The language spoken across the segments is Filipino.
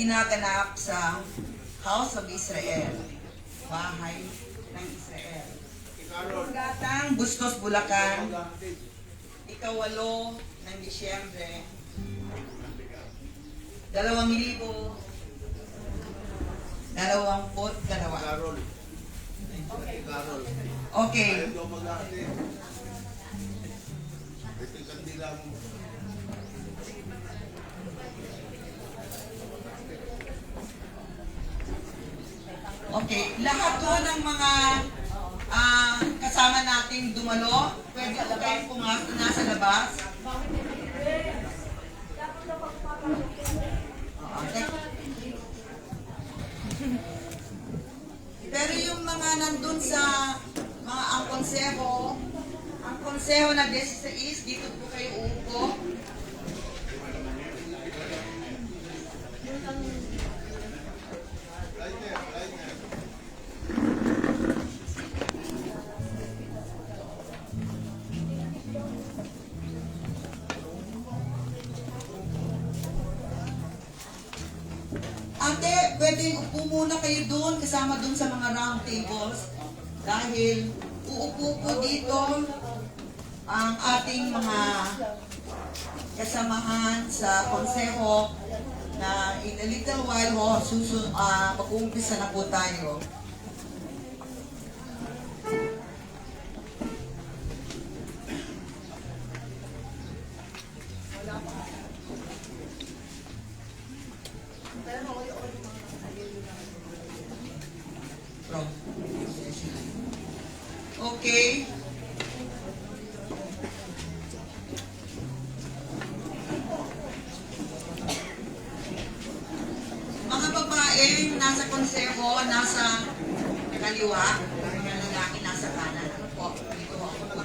ginaganap sa House of Israel, Bahay ng Israel. Gatang, Bustos, Bulacan, ika-8 ng Disyembre, 2022. Okay. Okay, lahat po ng mga kasama nating dumalo, pwede po kayong pumasok na sa labas. Pero yung mga nandun sa mga ang konseho na 16, dito po kayo uupo. Ate, pwedeng upo muna kayo doon, kasama doon sa mga round tables. Dahil uupo po dito ang ating mga kasamahan sa konseho na in a little while mag-uumpisa na po tayo. Okay. Mga babaeng nasa konseho, nasa kaliwa, mga lalaki nasa kanan. Po, dito ako.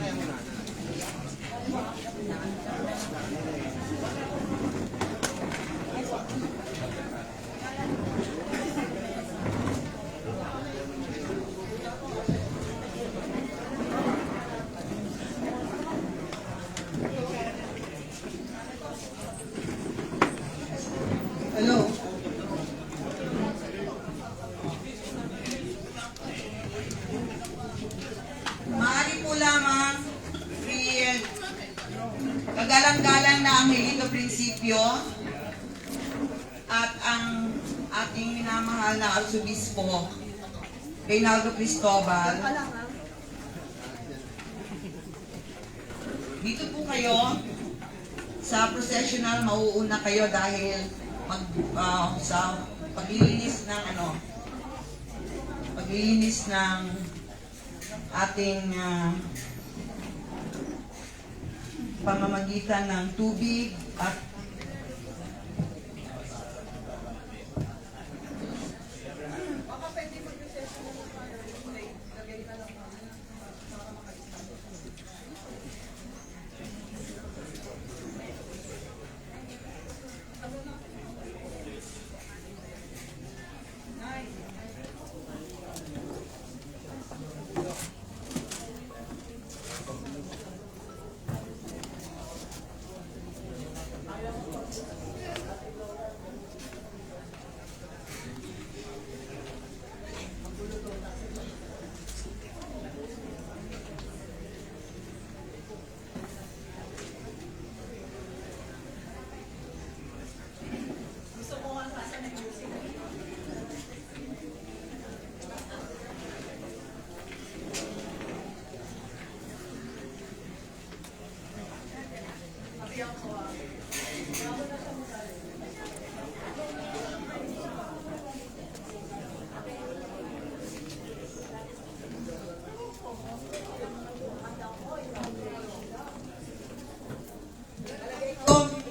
Hello. Maaari po lamang kagalang-galang na ang Hilito Prinsipyo at ang ating minamahal na Arsobispo Reynaldo Cristobal. Dito po kayo sa processional, mauuna kayo dahil sa paglilinis ng ating pamamagitan ng tubig at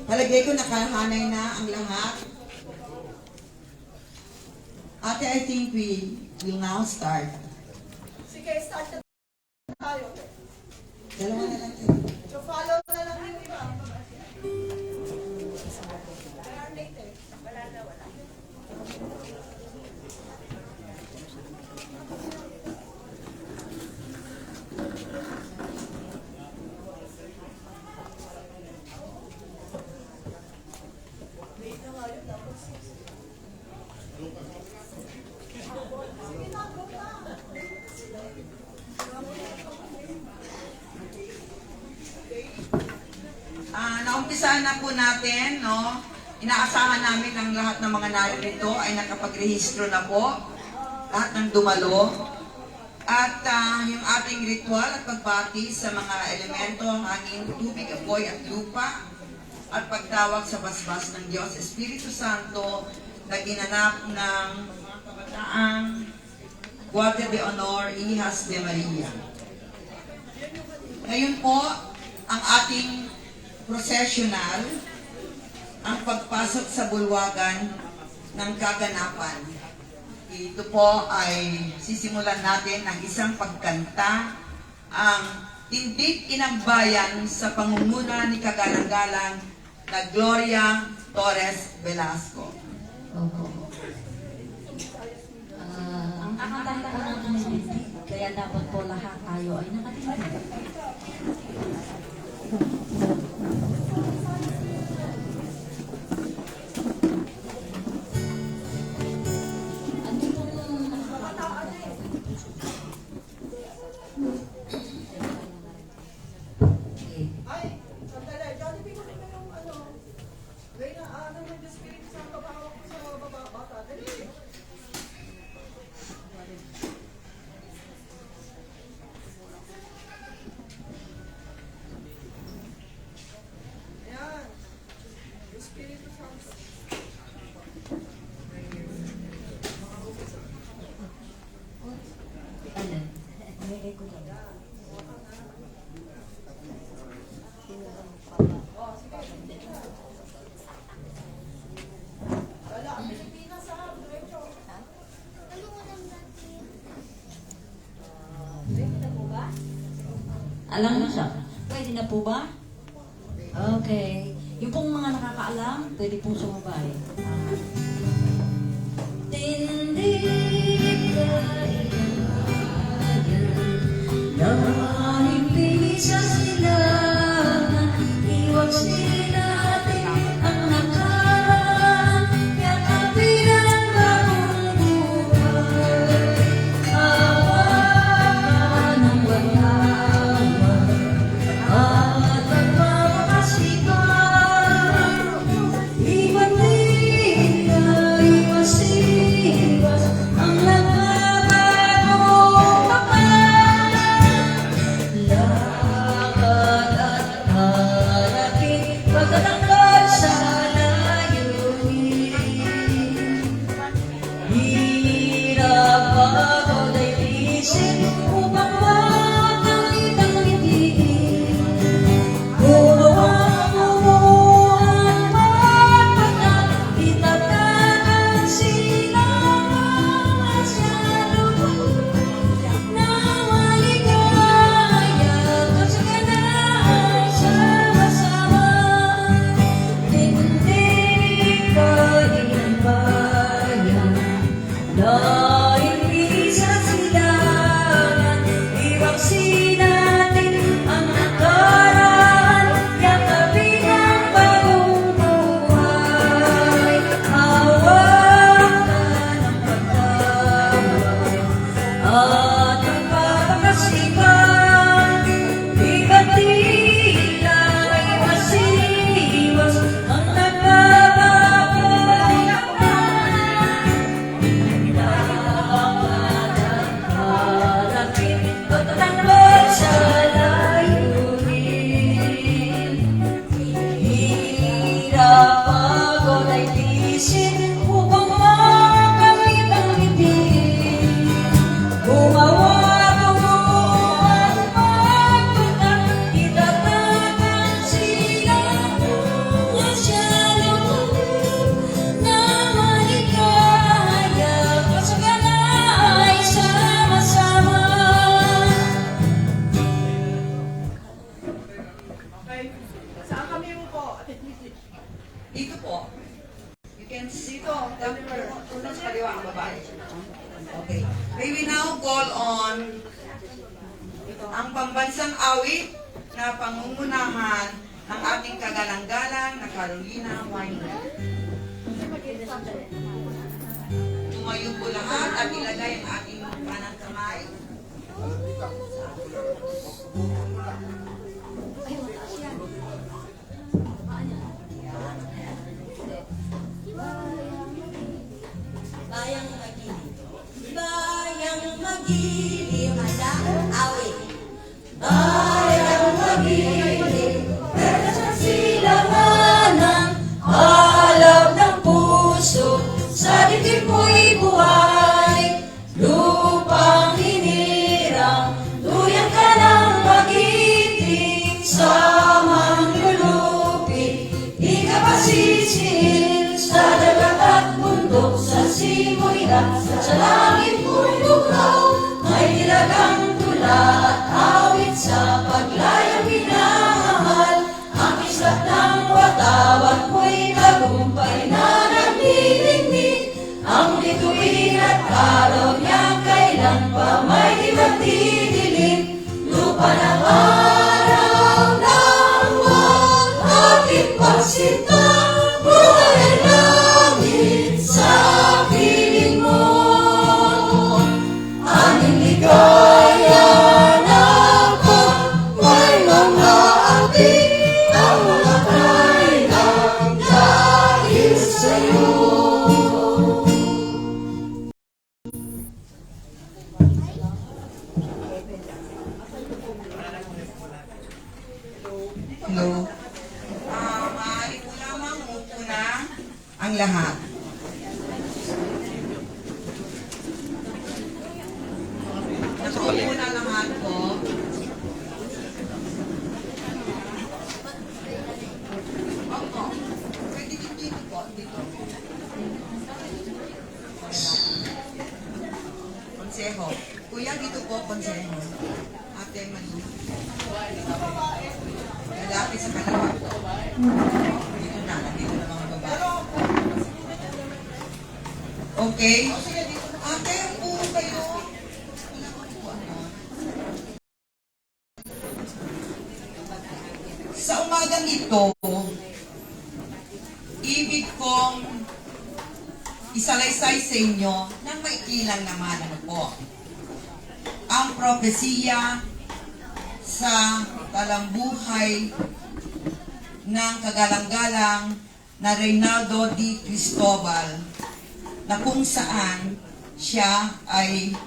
palagay ko nakahanay na ang lahat. Ate, I think we will now start. Sige, start na tayo. Dalawa na lang tayo. So follow na lang yung iba. Wala. Naumpisahan na po natin, no? Inaasahan namin ang lahat ng mga narito ay nakapagrehistro na po. Lahat ng dumalo. At yung ating ritual at pagbati sa mga elemento, hangin, tubig, apoy at lupa. At pagtawag sa basbas ng Diyos, Espiritu Santo, na ginanap ng mga kabataang Guardia de Honor, Ihas de Maria. Ngayon po, ang ating processional, ang pagpasok sa bulwagan ng kaganapan. Ito po ay sisimulan natin ng isang pagkanta, ang Tindig Inang Bayan sa pangunguna ni Kagalang-galang na Gloria Torres Velasco. Opo. Ang kakanta po natin ay tindig, kaya dapat po lahat tayo ay nakatindig. Ay, sandali. Jollibee ko rin yung ano. Reyna, ano yung Espiritu Santo pahawak ko sa bata. Dali. Ayan. Espiritu Santo. Alin? May ko lang. Wala, Pilipinas ha. Diretso. Alam mo siya? Pwede na po ba? Okay. Yung pong mga nakakaalam, pwede pong sumabay. Tindig ka dahil pinisa sila, iwag sila natin ang nakaraan, yakapin ang bagong buhay. Awakan ang walaman at pagpapakasipan, iwan nila, iwas-iwas ang nagbabago kapal. Lakad at harapin, pagtatangkad sa layunin. Hirap pagod ay pisin upang makamit ang ngiti. Gumawa mo ang magpatag, itatagan sila at sa loob na maligaya at sa ganaan sama-sama. Tindig kayo ng bayan, dahil isa silangan, iwagsin natin ang nakaraan, yakapin ang bagong buhay. Hawakan ang pagkaway at ang papakasipan, iba't tila iwas-iwas ang nagbabago kapal. Lakad at harapin, pagtatangkad sa layunin. Hirap pagod ay tiisin upang makamit ang ngiti. Gumawa mo at magpatag, itatagan sila at sa loob na maligaya at sa ganay sama-sama. Okay. Saan kami mo po? Dito po. You can see dito. Tulad sa kaliwa ang babae. Okay. May we now call on ang pambansang awit na pangungunahan ng ating kagalang-galang na Carolina Weiner. Tumayo po lahat at ilagay ang ating kanang kamay. Ay, mataas yan. Paan yan? Hindi. Bayang magili. Bayang magili. Handa, awit. Bayang magili. Pero sa silanganan, alab ng puso, sa dibdib mo'y buhay. Lupang hinirang, tuyang ka ng magiting, sa manlulupi, di ka pasisihil, sa dagat at bundok, sa simoy at sa langit mo'y bukaw, may nilagang tula at awit sa paglayang minamahal, ang islat ng watawat mo'y tagumpay na naglilingnig, ang bituin at araw niya kailan pa may di magdidilim, lupa ng araw ng ating pagsinta, buhay ay langit sa piling mo. Aming ligaya na ko, may mga api, ang mga kailan dahil sa'yo. Hello. Maaari po lamang upo na ang lahat. Nakaupo na lahat po. Opo. Pwede din dito po. Dito. Konseho. Kuya, dito po, konseho. Ate Manu. Lalaki sa kaliwa. Dito na, nandito na mga babae. Okay? Ate, upo kayo. Wala ko upuan mo. Sa umagang ito, ibig kong isalaysay sa inyo ng maikilang naman ano po. Ang propesiya sa talambuhay ng kagalang-galang na Reynaldo D. Cristobal na kung saan siya ay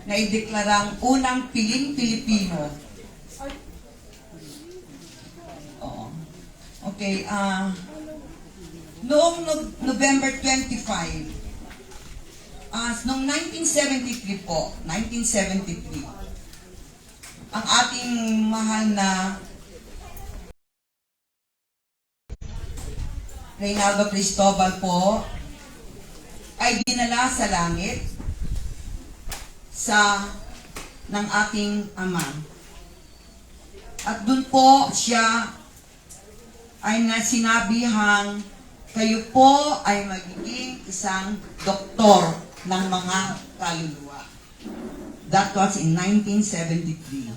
naideklarang unang piling Pilipino. Oo. Okay, noong November 25, noong 1973 po, 1973, ang ating mahal na Reynaldo Cristobal po ay dinala sa langit ng ating ama. At dun po siya ay nasinabihang kayo po ay magiging isang doktor ng mga kaluluwa. That was in 1973.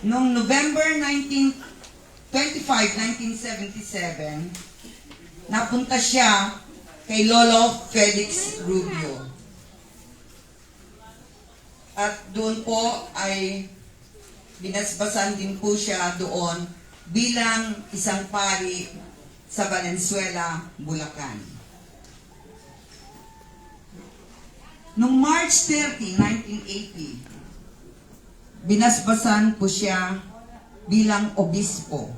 Noong November 25, 1977, napunta siya kay Lolo Felix Rubio. At doon po ay binasbasan din po siya doon bilang isang pari sa Valenzuela, Bulacan. Noong March 30, 1980, binasbasan po siya bilang obispo.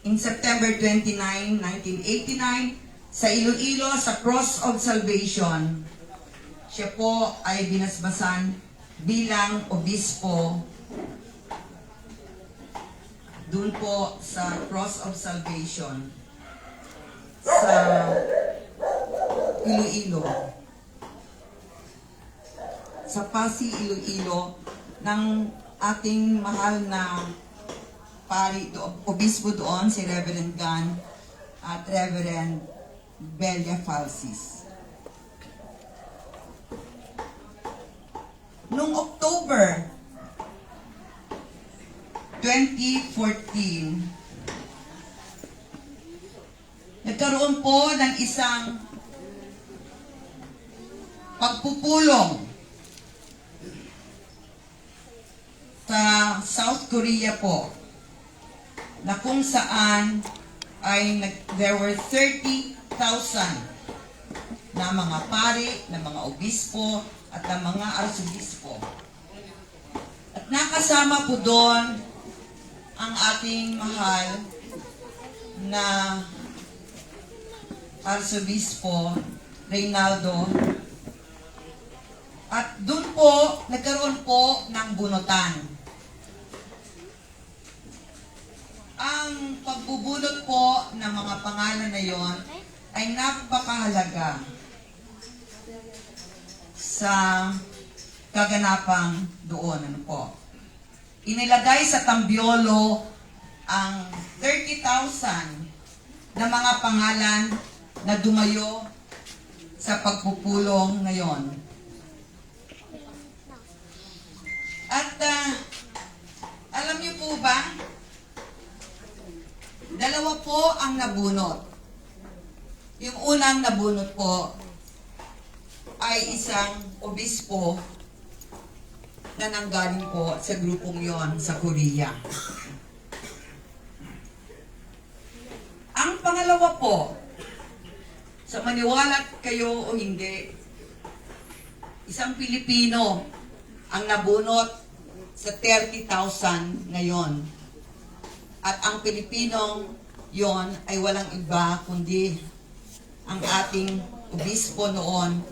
In September 29, 1989, sa Iloilo, sa Cross of Salvation, siya po ay binasbasan bilang obispo doon po sa Cross of Salvation sa Iloilo. Sa Pasig, Iloilo, ng ating mahal na pari, obispo doon, si Reverend Gan at Reverend Belia Falsis. Noong October 2014, nagkaroon po ng isang pagpupulong sa South Korea po na kung saan ay there were 30,000 na mga pari, na mga obispo at na mga arsobispo. At nakasama po doon ang ating mahal na Arsobispo Reynaldo. At doon po, nagkaroon po ng bunutan. Ang pagbubunot po ng mga pangalan na yon ay napakahalaga sa kaganapang doon. Ano po? Inilagay sa tambyolo ang 30,000 na mga pangalan na dumayo sa pagpupulong ngayon. At alam niyo po ba, dalawa po ang nabunot. Yung unang nabunot po ay isang obispo na nanggaling po sa grupong yon sa Korea. Ang pangalawa po, sa maniwala kayo o hindi, isang Pilipino ang nabunot sa 30,000 ngayon. At ang Pilipinong yon ay walang iba kundi ang ating obispo noon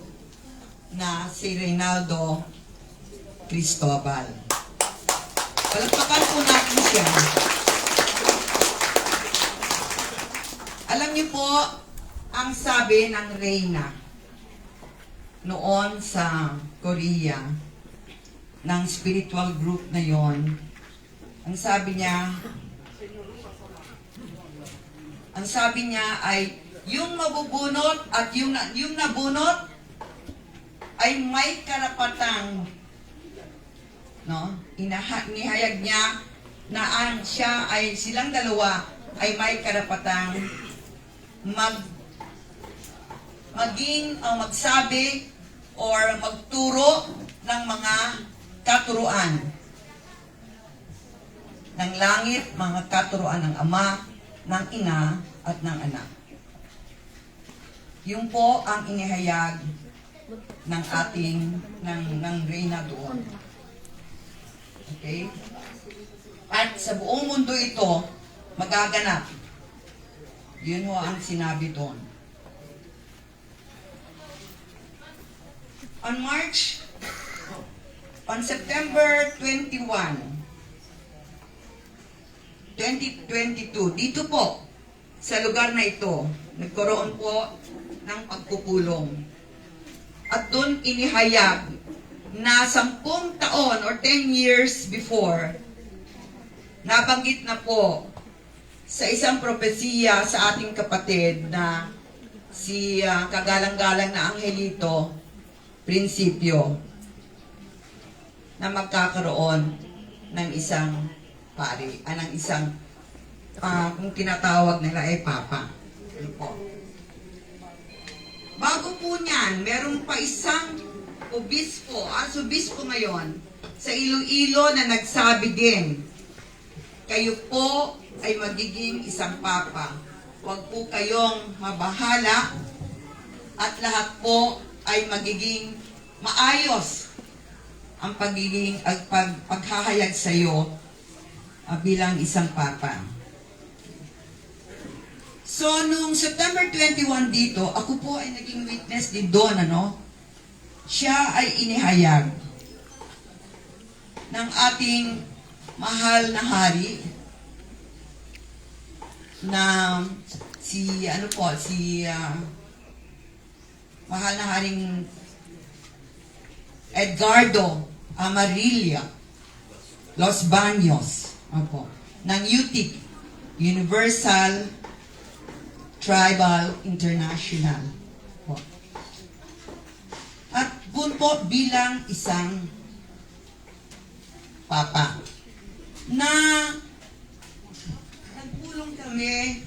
na si Reynaldo Cristobal. Palagpakan po natin siya. Alam niyo po, ang sabi ng reyna noon sa Korea, ng spiritual group na yon, ang sabi niya ay, yung mabubunot at yung nabunot ay may karapatang, no? Inihayag niya na silang dalawa ay may karapatang magsabi or magturo ng mga katuruan ng langit, mga katuruan ng Ama, ng Ina, at ng Anak. Yun po ang inihayag ng ng reyna doon. Okay? At sa buong mundo ito, magaganap. Yun ho ang sinabi doon. On September 21, 2022, dito po, sa lugar na ito, nagkaroon po ng pagpupulong. At doon inihayag na 10 taon or 10 years before, nabanggit na po sa isang propesiya sa ating kapatid na si kagalang-galang na Angelito Prinsipyo na magkakaroon ng isang pari, ng isang kung tinatawag nila ay papa. Ano po? Bago po niyan, meron pa isang obispo, arsobispo ngayon, sa Iloilo na nagsabi din, kayo po ay magiging isang papa. Huwag po kayong mabahala at lahat po ay magiging maayos ang paghahayag sa iyo bilang isang papa. So, nung September 21 dito, ako po ay naging witness din doon, ano? Siya ay inihayag ng ating mahal na hari na mahal na haring Edgardo Amarilla Los Baños, ng UTIC, Universal Tribal International. At doon po bilang isang papa na nagpulong kami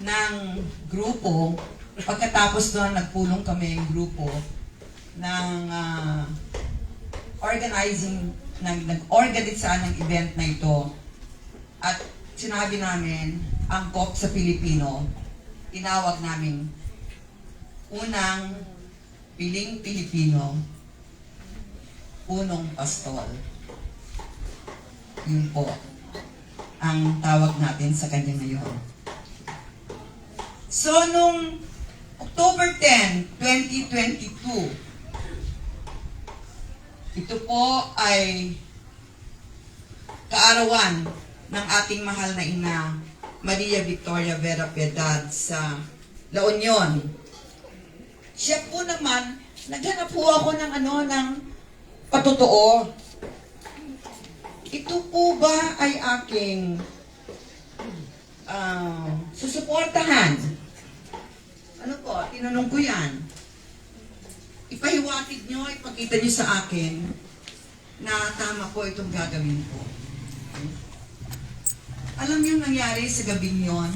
ng grupo. Pagkatapos doon, nagpulong kami yung grupo ng nag-organize sa ng event na ito. At sinabi namin, angkop sa Pilipino, tinawag namin unang piling Pilipino, punong pastol. Yun po ang tawag natin sa kanya ngayon. So, nung October 10, 2022, ito po ay kaarawan ng ating mahal na ina, Maria Victoria Vera Piedad sa La Union. Siya po naman, naghanap po ako ng ng patotoo. Ito po ba ay aking susuportahan? Ano po, tinanong ko yan. Ipahiwatig nyo, ipakita nyo sa akin na tama po itong gagawin ko. Alam niyo nangyari sa gabing yon?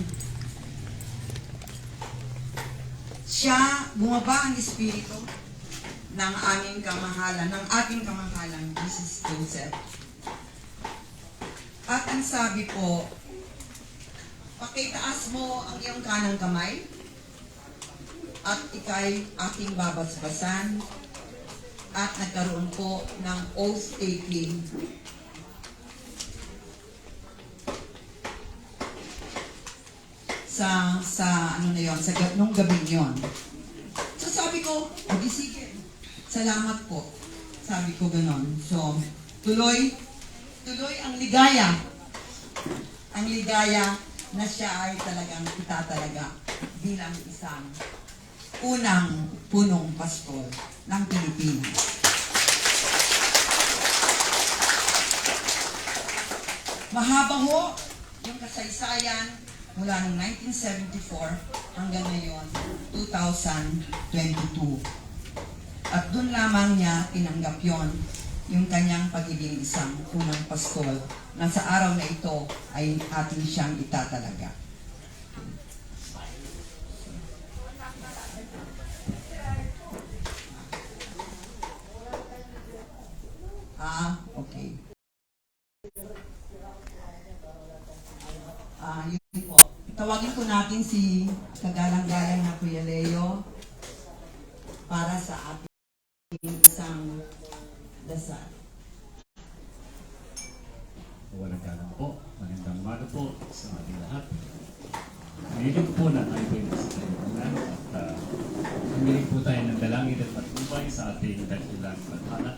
Bumaba ang espiritu ng aming kamahalan, ng ating kamahalan, Jesus Joseph. At ang sabi po, pakitaas mo ang iyong kanang kamay at ikay aking babasbasan at nagkaroon po ng oath-taking sa ano na yon, nung gabing yon. So sabi ko, sige, salamat po. Sabi ko ganon. So, tuloy ang ligaya. Ang ligaya na siya ay talagang itatalaga bilang isang unang punong pastol ng Pilipinas. Mahaba ho yung kasaysayan mula noong 1974 hanggang ngayon, 2022. At doon lamang niya tinanggap yon, yung kanyang pagiging isang unang pastol na sa araw na ito ay ating siyang itatalaga. Okay. Yun po. Tawagin po natin si kagalang-galang na Kuya Leo para sa ating isang dasal. Walang po. Magandang umaga po sa ating lahat. Ngayon po na tayo po yung nasa kalimutan at humiling po tayo ng dalangin at patnubay sa ating dakilang bathala.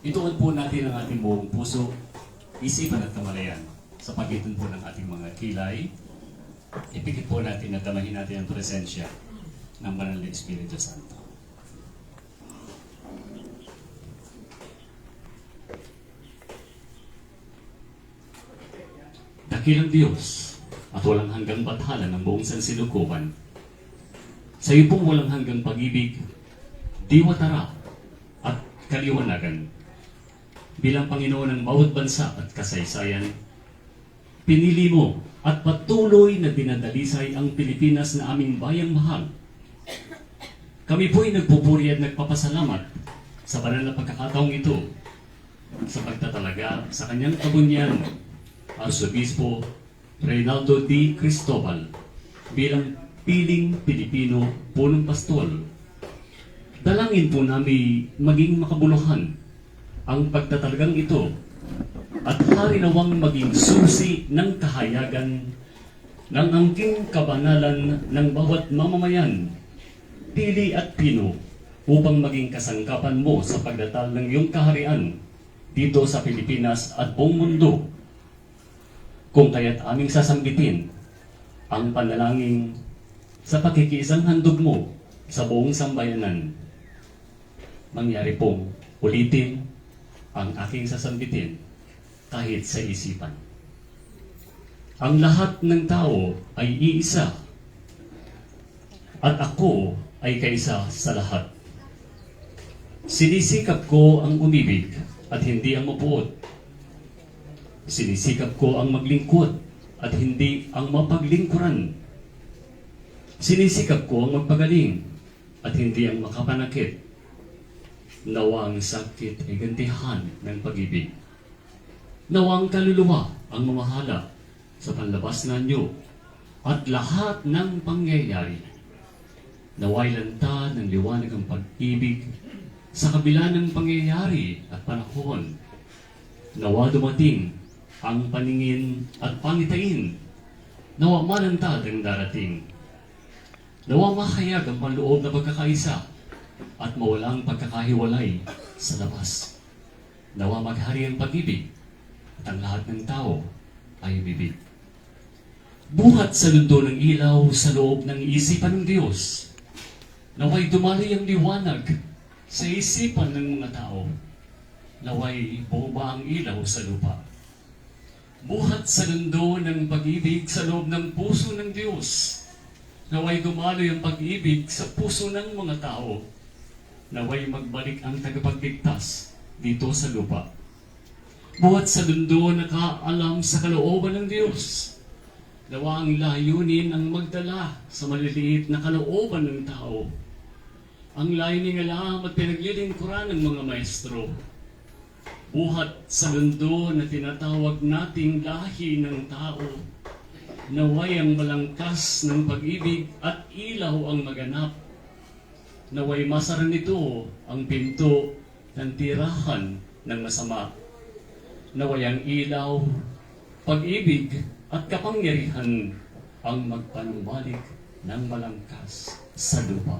Ituon po natin ang ating buong puso, isipan at kamalayan sa pagitan po ng ating mga kilay. Ipikit po natin na damahin natin ang presensya ng Banal na Espiritu Santo. Dakilang Diyos at walang hanggang bathala ng buong sansilukuban, sa iyo pong walang hanggang pag-ibig, diwatara at kaliwanagan. Bilang Panginoon ng bawat bansa at kasaysayan, pinili mo at patuloy na dinadalisay ang Pilipinas na aming bayang mahal. Kami po'y nagpupuri at nagpapasalamat sa banal na pagkakataong ito sa pagtatalaga sa kanyang kabunyan, Arsobispo Reynaldo D. Cristobal bilang piling Pilipino punong pastol. Dalangin po namin maging makabuluhan ang pagtatalagang ito at harinawang maging susi ng kahayagan ng angking kabanalan ng bawat mamamayan, pili at pino, upang maging kasangkapan mo sa pagdatal ng iyong kaharian dito sa Pilipinas at buong mundo. Kung kaya't aming sasambitin ang panalangin sa pakikiisang handog mo sa buong sambayanan. Mangyari pong ulitin ang aking sasambitin kahit sa isipan. Ang lahat ng tao ay iisa at ako ay kaisa sa lahat. Sinisikap ko ang umibig at hindi ang mapuot. Sinisikap ko ang maglingkod at hindi ang mapaglingkuran. Sinisikap ko ang magpagaling at hindi ang makapanakit. Nawa ang sakit ay gantihan ng pag-ibig. Nawa ang kaluluwa ang mamahala sa panlabas na anyo at lahat ng pangyayari. Nawa'y lanta ng liwanag ang pag-ibig sa kabila ng pangyayari at panahon. Nawa dumating ang paningin at pangitain. Nawa malantad ang darating. Nawa mahayag ang panloob na pagkakaisa at mawalang pagkakahiwalay sa labas. Nawa maghari ang pag-ibig at ang lahat ng tao ay umibig. Buhat sa lundo ng ilaw sa loob ng isipan ng Diyos. Naway dumaloy ang liwanag sa isipan ng mga tao. Naway bumaba ang ilaw sa lupa. Buhat sa lundo ng pag-ibig sa loob ng puso ng Diyos. Naway dumaloy ang pag-ibig sa puso ng mga tao. Naway magbalik ang tagapagligtas dito sa lupa. Buhat sa lundo nakaalam sa kalooban ng Diyos. Nawa ang layunin ang magdala sa maliliit na kalooban ng tao. Ang layunin ng alam at pinaglilingkuran ng mga maestro. Buhat sa lundo na tinatawag nating lahi ng tao. Naway ang malangkas ng pag-ibig at ilaw ang maganap. Naway masara nito ang pinto ng tirahan ng masama. Naway ang ilaw, pag-ibig at kapangyarihan ang magpanumbalik ng malangkas sa lupa.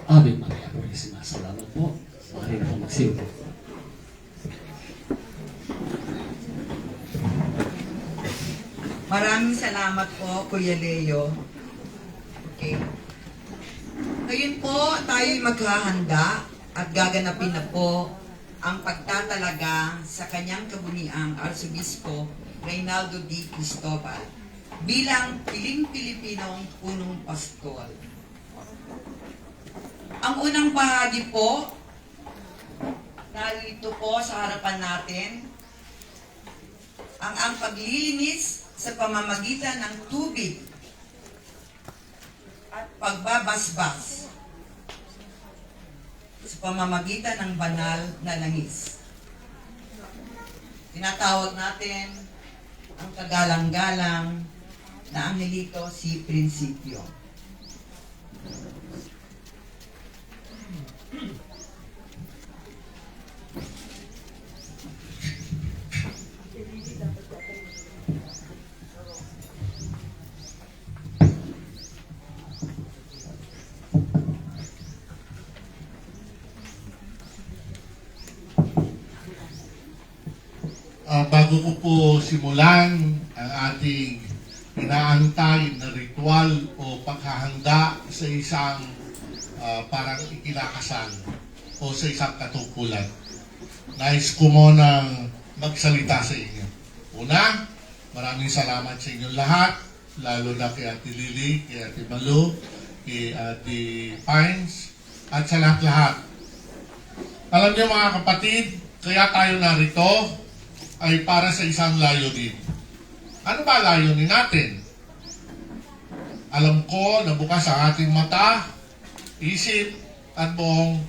Ave Maria Purísima, salamat po. Maraming po magsimpo. Maraming salamat po, Kuya Leo. Okay. Ngayon po, tayo'y maghahanda at gaganapin na po ang pagtatalaga sa kanyang kabuniang Arsobispo Reynaldo D. Cristobal bilang Piling-Pilipinong punong pastol. Ang unang bahagi po, narito po sa harapan natin, ang paglilinis sa pamamagitan ng tubig at pagbabasbas sa pamamagitan ng banal na langis. Tinatawag natin ang kagalang-galang na Angelito si Prinsipyo. Bago ko po simulan ang ating inaantay na ritual o paghahanda sa isang parang ikinakasal o sa isang katupulan, nais ko munang magsalita sa inyo. Una, maraming salamat sa inyong lahat, lalo na kay Ate Lily, kay Ate Malu, kay Ate Pines, at sa lahat-lahat. Alam niyo mga kapatid, kaya tayo narito ay para sa isang layunin. Ano ba layunin natin? Alam ko na bukas ang ating mata, isip, at buong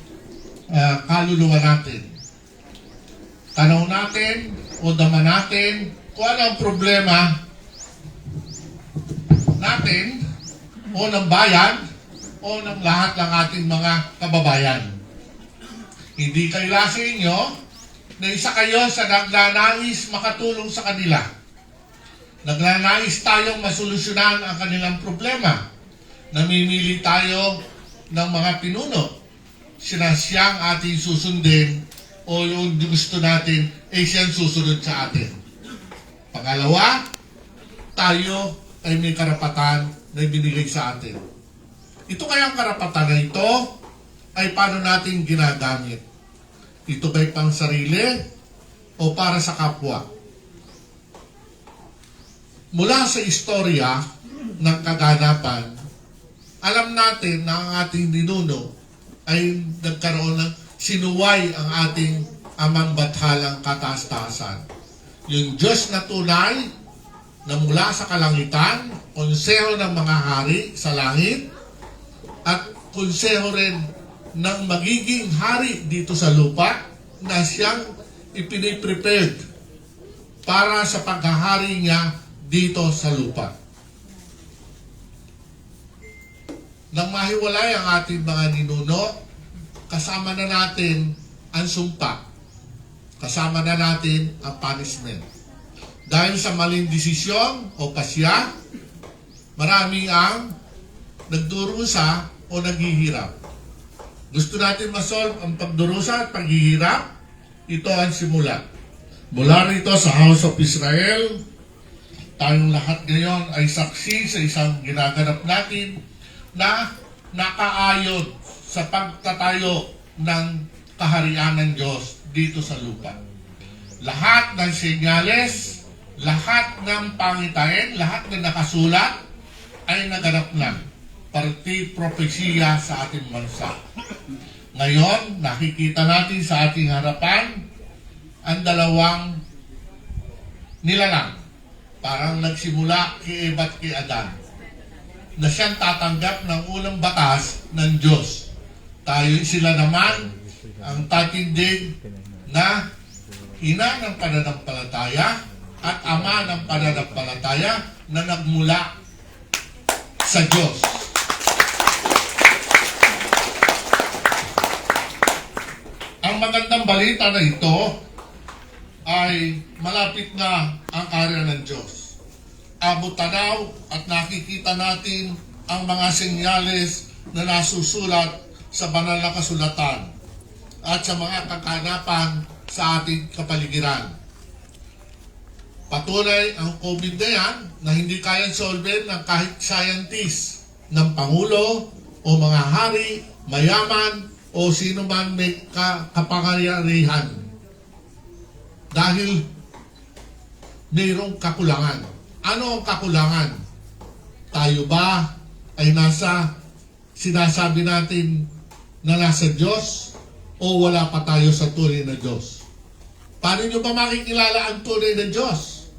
kaluluwa natin. Tanaw natin o dama natin kung ano ang problema natin o ng bayan o ng lahat ng ating mga kababayan. Hindi kayo sa inyo na isa kayo sa nagnanais makatulong sa kanila. Nagnanais tayong masolusyonan ang kanilang problema. Namimili tayo ng mga pinuno. Siyang ating susundin o yung gusto natin ay siyang susunod sa atin. Pangalawa, tayo ay may karapatan na binigay sa atin. Ito kayang karapatan na ito ay paano natin ginagamit. Ito ba'y pang sarili o para sa kapwa? Mula sa istorya ng kaganapan, alam natin na ang ating ninuno ay nagkaroon ng sinuway ang ating amang bathalang kataas-taasan. Yung Diyos na tunay na mula sa kalangitan, konseho ng mga hari sa langit, at konseho rin ng magiging hari dito sa lupa na siyang ipiniprepared para sa paghahari niya dito sa lupa. Nang mahiwalay ang ating mga ninuno, kasama na natin ang sumpa. Kasama na natin ang punishment. Dahil sa maling desisyon o pasya, marami ang nagdurusa o naghihirap. Gusto natin masolve ang pagdurusa at paghihirap, ito ang simula. Mula rito sa House of Israel, tayong lahat ngayon ay saksi sa isang ginaganap natin na nakaayon sa pagtatayo ng kaharian ng Diyos dito sa lupa. Lahat ng senyales, lahat ng pangitain, lahat na nakasulat ay naganap na. Parti propesiya sa ating bansa. Ngayon, nakikita natin sa ating harapan ang dalawang nilalang. Parang nagsimula kay Eva at kay Adan, na siyang tatanggap ng unang batas ng Diyos. Sila naman ang tatindig na ina ng pananampalataya at ama ng pananampalataya na nagmula sa Diyos. Ang magandang balita na ito ay malapit na ang area ng Diyos. Abot tanaw at nakikita natin ang mga senyales na nasusulat sa banal na kasulatan at sa mga kakanapan sa ating kapaligiran. Patuloy ang COVID na yan na hindi kayang solve ng kahit scientist ng Pangulo o mga hari, mayaman o sino man may kapangyarihan. Dahil mayroong kakulangan. Ano ang kakulangan? Tayo ba ay sinasabi natin na nasa Diyos o wala pa tayo sa tunay na Diyos? Paano nyo ba makikilala ang tunay na Diyos?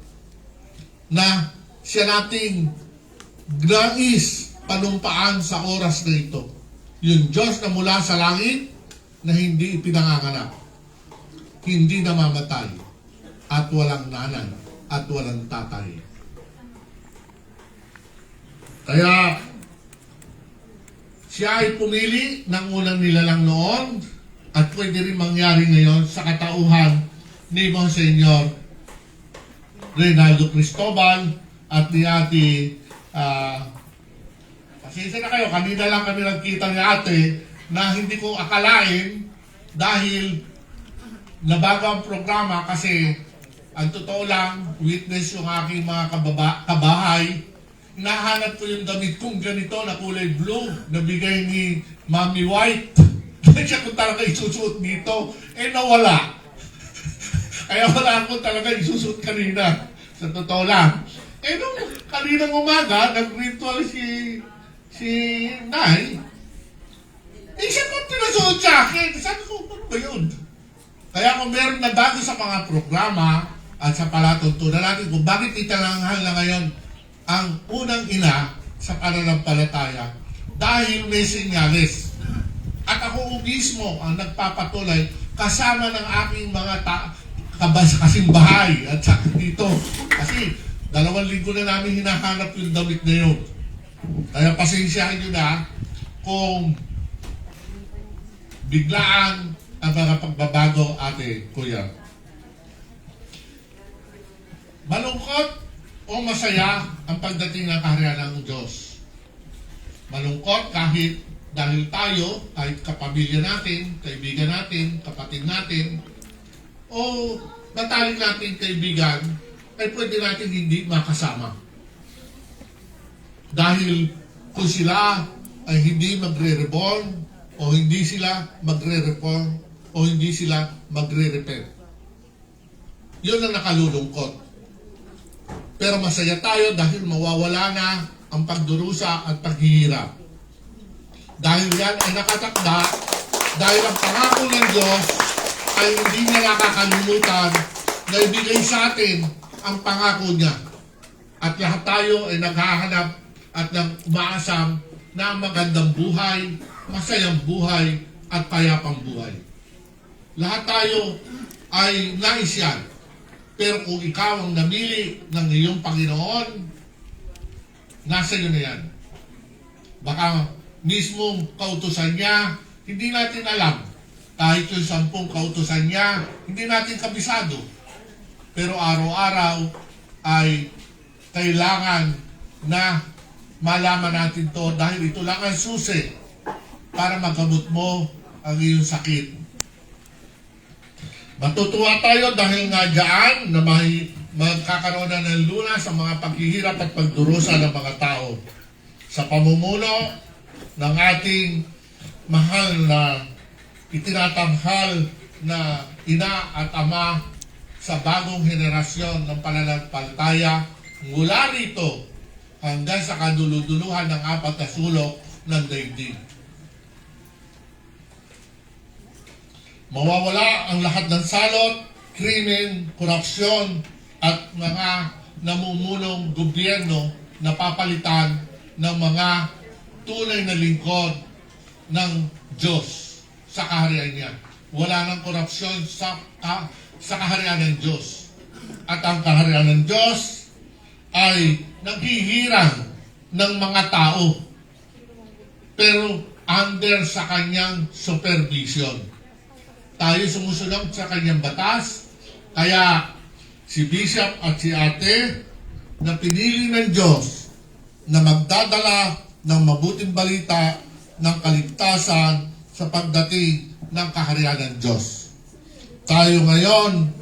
Na siya nating nais panumpaan sa oras na ito. Yung Diyos na mula sa langit na hindi ipinanganganak, hindi namamatay, at walang nanay, at walang tatay. Kaya, siya ay pumili ng unang nilalang noon at pwede rin mangyari ngayon sa katauhan ni Monsignor Reynaldo Cristobal at ni Ate pasensya na kayo, kanina lang kami nagkita ni Ate na hindi ko akalain dahil nabago ang programa kasi ang totoo lang, witness yung aking mga kabahay. Hinahanap ko yung damit kong ganito na kulay blue na bigay ni Mami White. Kaya siya kung talaga isusuot dito, nawala. Kaya wala akong talaga isusuot kanina. Sa totoo lang. Nung kaninang umaga, nag-ritual si Nay. Siya po pinasuot sa akin. Sabi ko, ano ba yun? Kaya kung meron na bago sa mga programa at sa palatuntunan natin kung bakit italanghal na ngayon ang unang ina sa pananampalataya dahil may senyales. At ako mismo ang nagpapatuloy kasama ng aking mga kasimbahay at sa dito. Kasi 2 linggo na namin hinahanap yung damit na yun. Kaya pasensyahan nyo na kung biglaan ang mga pagbabago, Ate, Kuya. Malungkot o masaya ang pagdating ng kaharian ng Diyos. Malungkot kahit dahil tayo, kahit kapamilya natin, kaibigan natin, kapatid natin, o natalik natin kaibigan, ay pwede natin hindi makasama. Dahil kung sila ay hindi magre-reborn, o hindi sila magre-reform, o hindi sila magre-repent. Yun ang nakalulungkot. Pero masaya tayo dahil mawawala na ang pagdurusa at paghihirap. Dahil yan ay nakatakda, dahil ang pangako ng Diyos ay hindi niya nakakalimutan na ibigay sa atin ang pangako niya. At lahat tayo ay naghahanap at umaasam na magandang buhay, masayang buhay, at payapang buhay. Lahat tayo ay nais yan. Pero kung ikaw ang namili ng iyong Panginoon, nasa iyo na yan. Baka mismong kautusan niya, hindi natin alam. Kahit yung 10 kautusan niya, hindi natin kabisado. Pero araw-araw ay kailangan na malaman natin to dahil ito lang ang susi para magamot mo ang iyong sakit. Matutuwa tayo dahil nga dyan na magkakaroon na ng lunas sa mga paghihirap at pagdurusa ng mga tao. Sa pamumuno ng ating mahal na itinatanghal na ina at ama sa bagong henerasyon ng pananampalataya mula rito hanggang sa kaduluduluhan ng 4 na sulok ng daigdig. Mawawala ang lahat ng salot, krimen, korupsyon at mga namumunong gobyerno na papalitan ng mga tunay na lingkod ng Diyos sa kaharian niya. Wala nang korupsyon sa kaharian ng Diyos. At ang kaharian ng Diyos ay naghihirang ng mga tao pero under sa kanyang supervision. Tayo sumusunod sa kanyang batas, kaya si Bishop at si Ate na pinili ng Diyos na magdadala ng mabuting balita ng kaligtasan sa pagdating ng kaharian ng Diyos. Tayo ngayon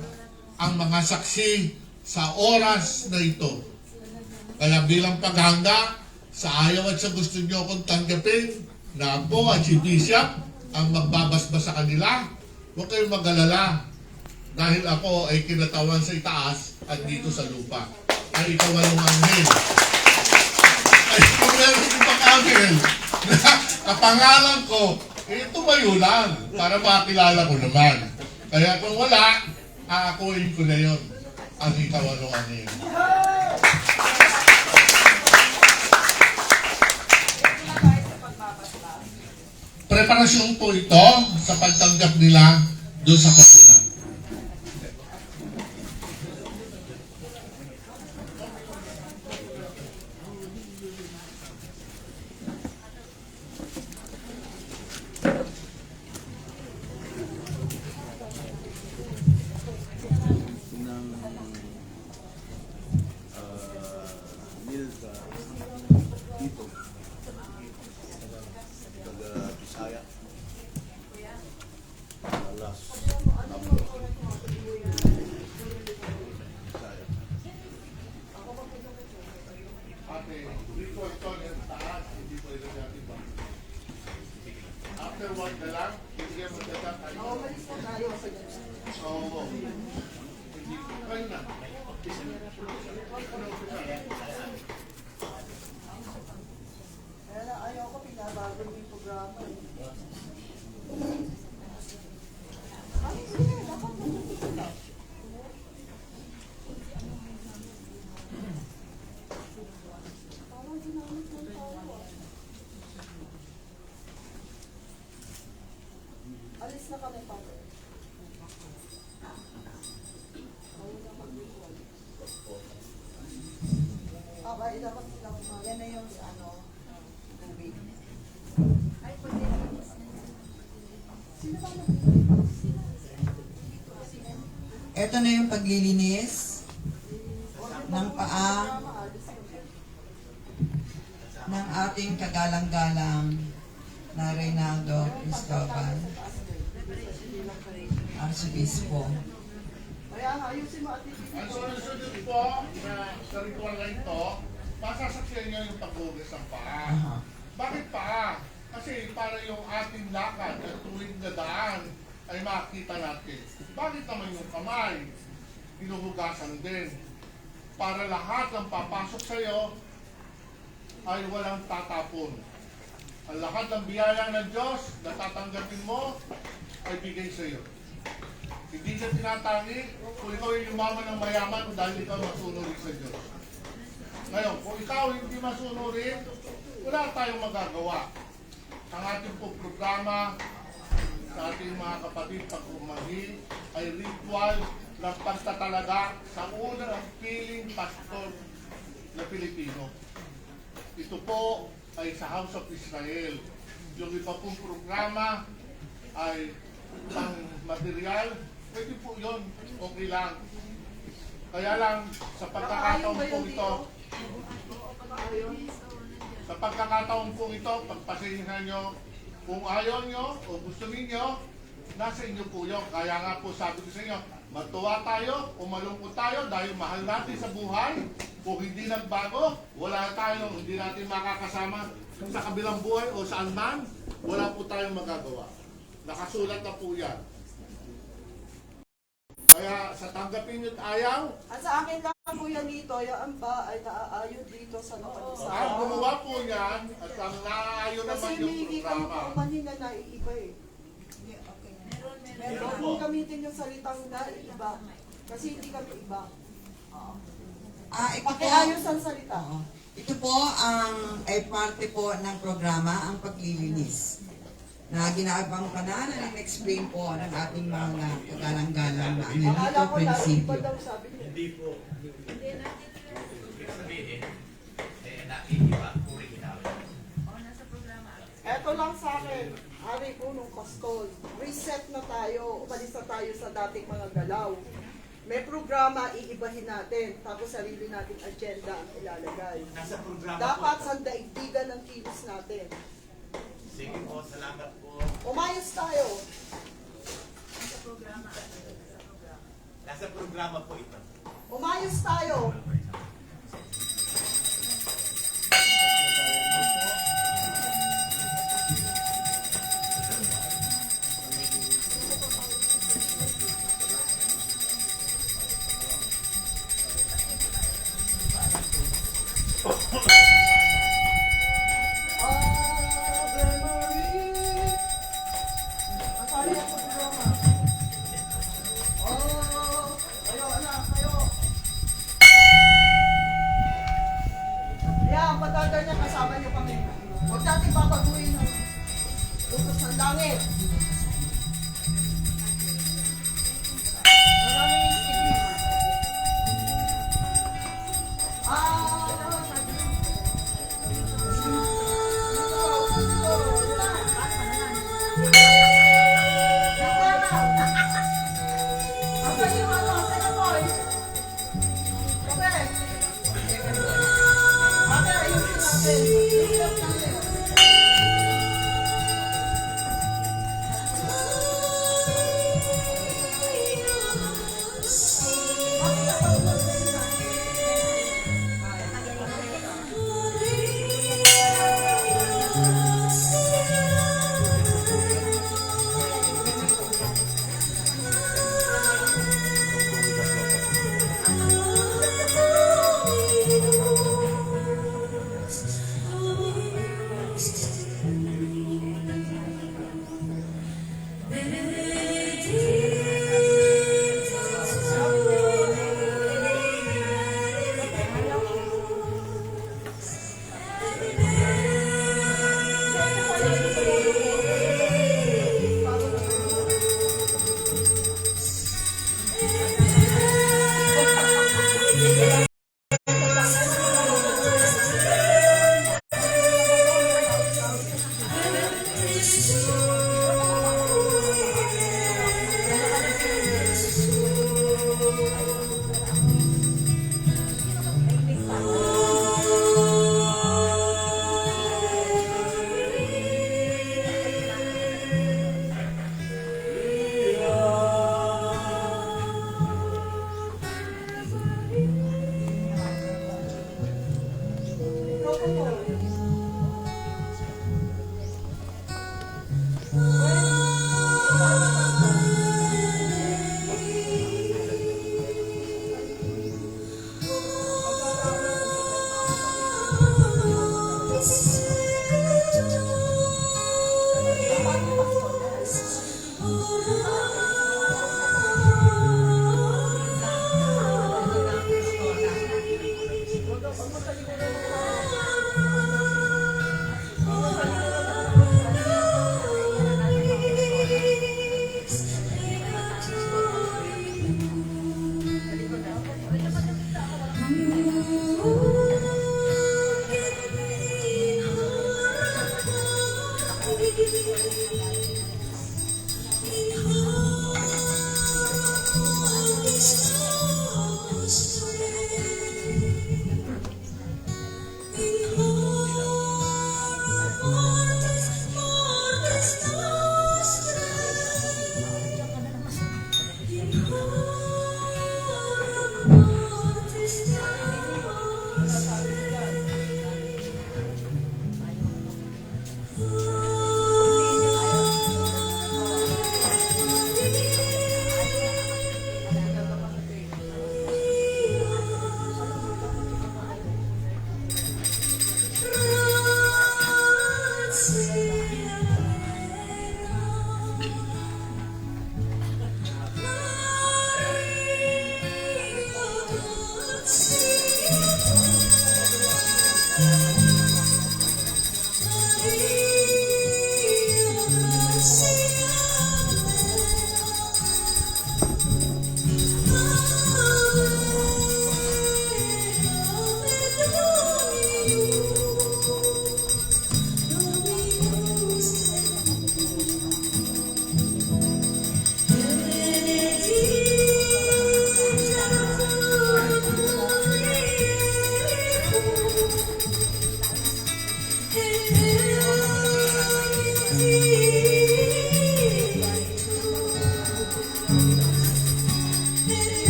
ang mga saksi sa oras na ito. Kaya bilang paghanga, sa ayaw at sa gusto nyo akong tanggapin na ako at si Bishop ang magbabasbas sa kanila, huwag kayong mag-alala dahil ako ay kinatawan sa itaas at dito sa lupa. Ay ikaw ang anghel. Ay kung meron ko pang anghel na kapangalan ko, tumayo lang para makilala ko naman. Kaya kung wala, aakuin ko na yun ang ikaw ang anghel. Preparasyon po ito sa pagtanggap nila doon sa koponan. Afterward na lang, hindi mo magdadaan. Umalis na tayo sa Diyos. Oo. Kayo na. Kaya na ayaw ko pinabago yung programa. Alis na kami, Father. Okay, dapat lang. Yan na yung tubig. Ay, pwede. Sino ba Ito na yung paglilinis ng paa ng ating kagalang-galang na Reynaldo Cristobal, Arsobispo. Kaya ayusin mo at Ang sunod-sunod po na sa ritual na ito, masasaksiyan niyo yung paghugas ng paa. Aha. Bakit paa? Kasi para yung ating lakad at tuwing na daan ay makita natin. Bakit naman yung kamay? Hinuhugasan din. Para lahat ng papasok sa iyo ay walang tatapon. Ang lahat ng biyaya ng Diyos na tatanggapin mo ay bigay sa iyo. Hindi niya tinatangi kung ikaw ay yumaman ng mayaman dahil ikaw masunurin sa Diyos. Ngayon, kung ikaw hindi masunurin, wala tayong magagawa. Ang ating pong programa sa ating mga kapatid pag-umahi ay ritual ng pagtatalaga sa unang piling pastor na Pilipino. Ito po ay sa House of Israel. Yung iba pong programa ay pang material, pwede po yun, okay lang. Kaya lang, sa pagkakataon po ito, pagpasensyahan nyo, kung ayaw nyo o gusto ninyo, nasa inyo po yun. Kaya nga po sabi ko sa inyo, matuwa tayo o malungkot tayo dahil mahal natin sa buhay. Kung hindi nagbago, wala tayo, hindi natin makakasama sa kabilang buhay o saan man, wala po tayong magagawa. Nakasulat na po yan. Kaya sa tanggapin nyo't ayaw, At sa akin lang po yan dito, yung ba ay naaayon dito sa localization. ang gumawa po yan at ang naaayon Kasi naman yung humihingi kami programa. po umanin na naiiba eh. Meron po gamitin yung salitang naiiba. Kasi hindi kami iba. Ito po, Pakiayos ang salita. ito po ang ay parte po ng programa, ang paglilinis. Na ginagawa pa na explain po ng ating mga kagalang-galang na ano Akala dito, ko naiiba prinsipyo. daw sabi niya. Hindi po. Ibig sabihin, naiiba, original. Eto lang sa akin, hari po nung pastol. Reset na tayo, umalis na tayo sa dating mga galaw. May programa, iibahin natin. Tapos sarili nating agenda ang ilalagay. Nasa programa Dapat po. sa daigdigan ng kilos natin. Sige po, salamat po. Umayos tayo. Nasa programa po ito. Umayos tayo. Ave Maria. Masali ako sa programa. Kayo anak, kayo. Yan, patagal niya kasama niyo kami. Huwag natin babaguhin ang utos ng langit. Maraming sige. Asan yung ano? Asan yung boys? Okay. Okay, ayusin natin. Hirap natin.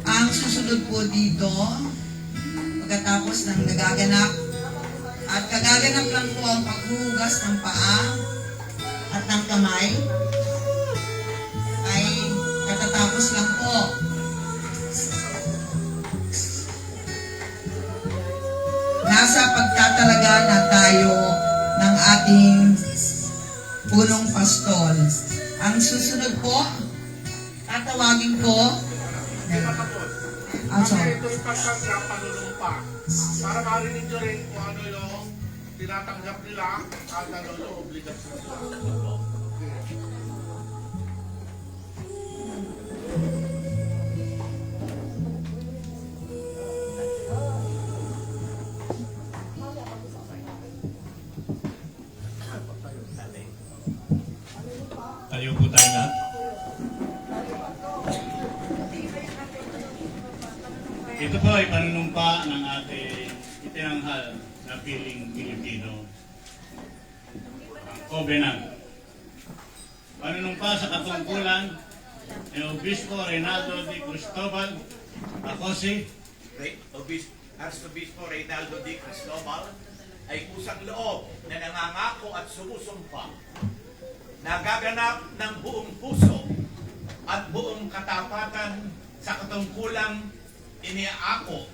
Ang susunod po dito, pagkatapos ng nagaganap, at kagaganap lang po ang paghuhugas ng paa at ng kamay, ay katatapos lang po. Nasa pagtatalaga na tayo ng ating punong pastol. Ang susunod po, tatawagin ko, sorry. Ito ipagkat na panunumpa para marinig nyo rin kung ano yung tinatanggap nila at ano yung obligasyon nila. Tayo po tayo na. Ito po ay panunumpa ng ating itinanghal na piling Pilipino, ang Covenant. Panunumpa sa katungkulan ni Obispo Reynaldo D. Cristobal, ako si Arsobispo Reynaldo D. Cristobal ay kusang loob na nangangako at sumusumpa na gaganap ng buong puso at buong katapatan sa katungkulang iniaako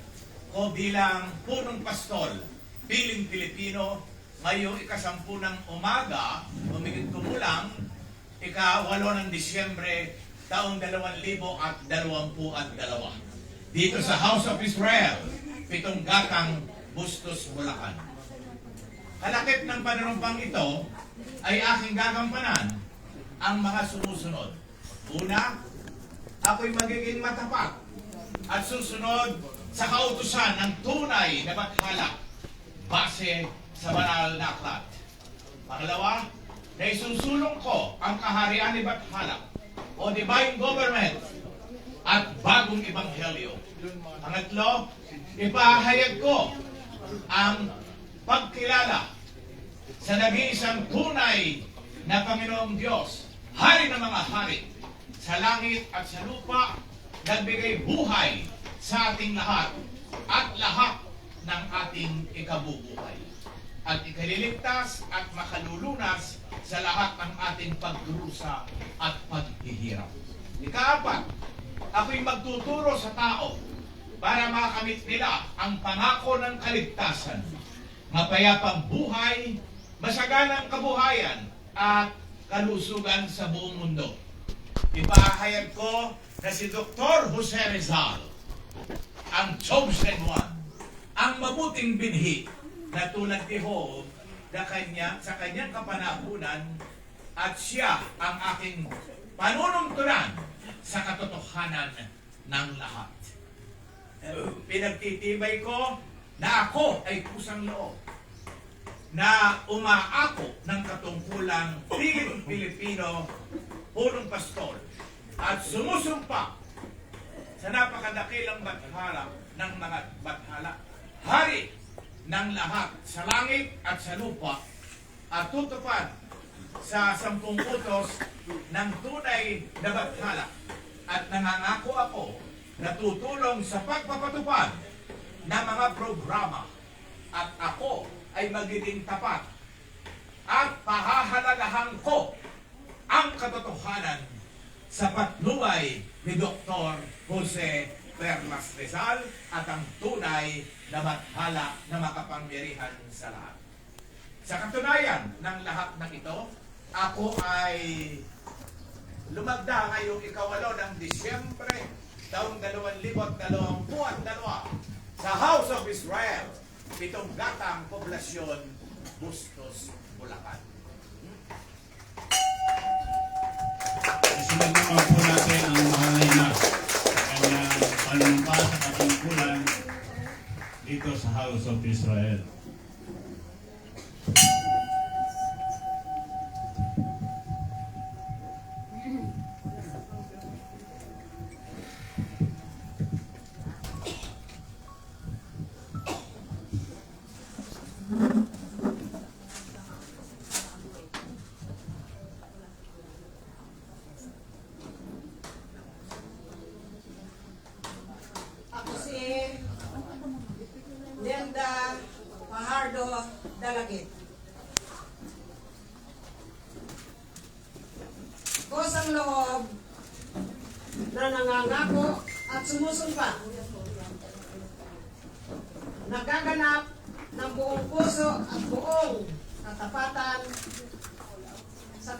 ko bilang punong pastol, piling Pilipino, ngayong ika-10 ng umaga, humigit kumulang, ika-8 ng Disyembre, taong 2022, dito sa House of Israel, 7 Gatang, Bustos, Bulacan. Kalakip ng panunumpang ito ay aking gagampanan ang mga sumusunod. Una, ako'y magiging matapat at susunod sa kautusan ng tunay na bathala base sa banal na aklat. Pangalawa, na isusulong ko ang kaharian ni Bathala o divine government at bagong ebanghelyo. Pangatlo, ipahayag ko ang pagkilala sa nag-iisang tunay na Panginoong Diyos, Hari ng mga hari, sa langit at sa lupa, nagbigay buhay sa ating lahat at lahat ng ating ikabubuhay. at ikaliligtas at makalulunas sa lahat ng ating pagdurusa at paghihirap. Ikaapat, ako'y magtuturo sa tao para makamit nila ang pangako ng kaligtasan, mapayapang buhay, masaganang kabuhayan, at kalusugan sa buong mundo. Ipahayag ko na si Dr. Jose Rizal, ang chosen one, ang mabuting binhi na tulad ni Job sa kanyang kapanahunan, at siya ang aking panunungturan sa katotohanan ng lahat. Pinagtitibay ko na ako ay kusang loob na umaako ng katungkulang Pilipino, punong pastol, at sumusumpa sa napakadakilang bathala ng mga bathala, hari ng lahat sa langit at sa lupa, at tutupad sa 10 utos ng tunay na bathala, at nangangako ako na tutulong sa pagpapatupad ng mga programa, at ako ay magiging tapat at pahahalagahan ko ang katotohanan sa patnubay ni Dr. Jose Perlas Rizal at ang tunay na bathala na makapangyarihan sa lahat. Sa katunayan ng lahat ng ito, ako ay lumagda ngayong 8 ng Disyembre, taong 2022 sa House of Israel, 7 gatang poblasyon, Bustos, Bulacan. Isunod naman po natin ang mahal na ina sa kanyang panumpa sa katungkulan dito sa House of Israel. Ako si Linda Fajardo Dalagit. Kusang loob na nangangako at sumusumpa. Nagaganap ng buong puso at buong katapatan sa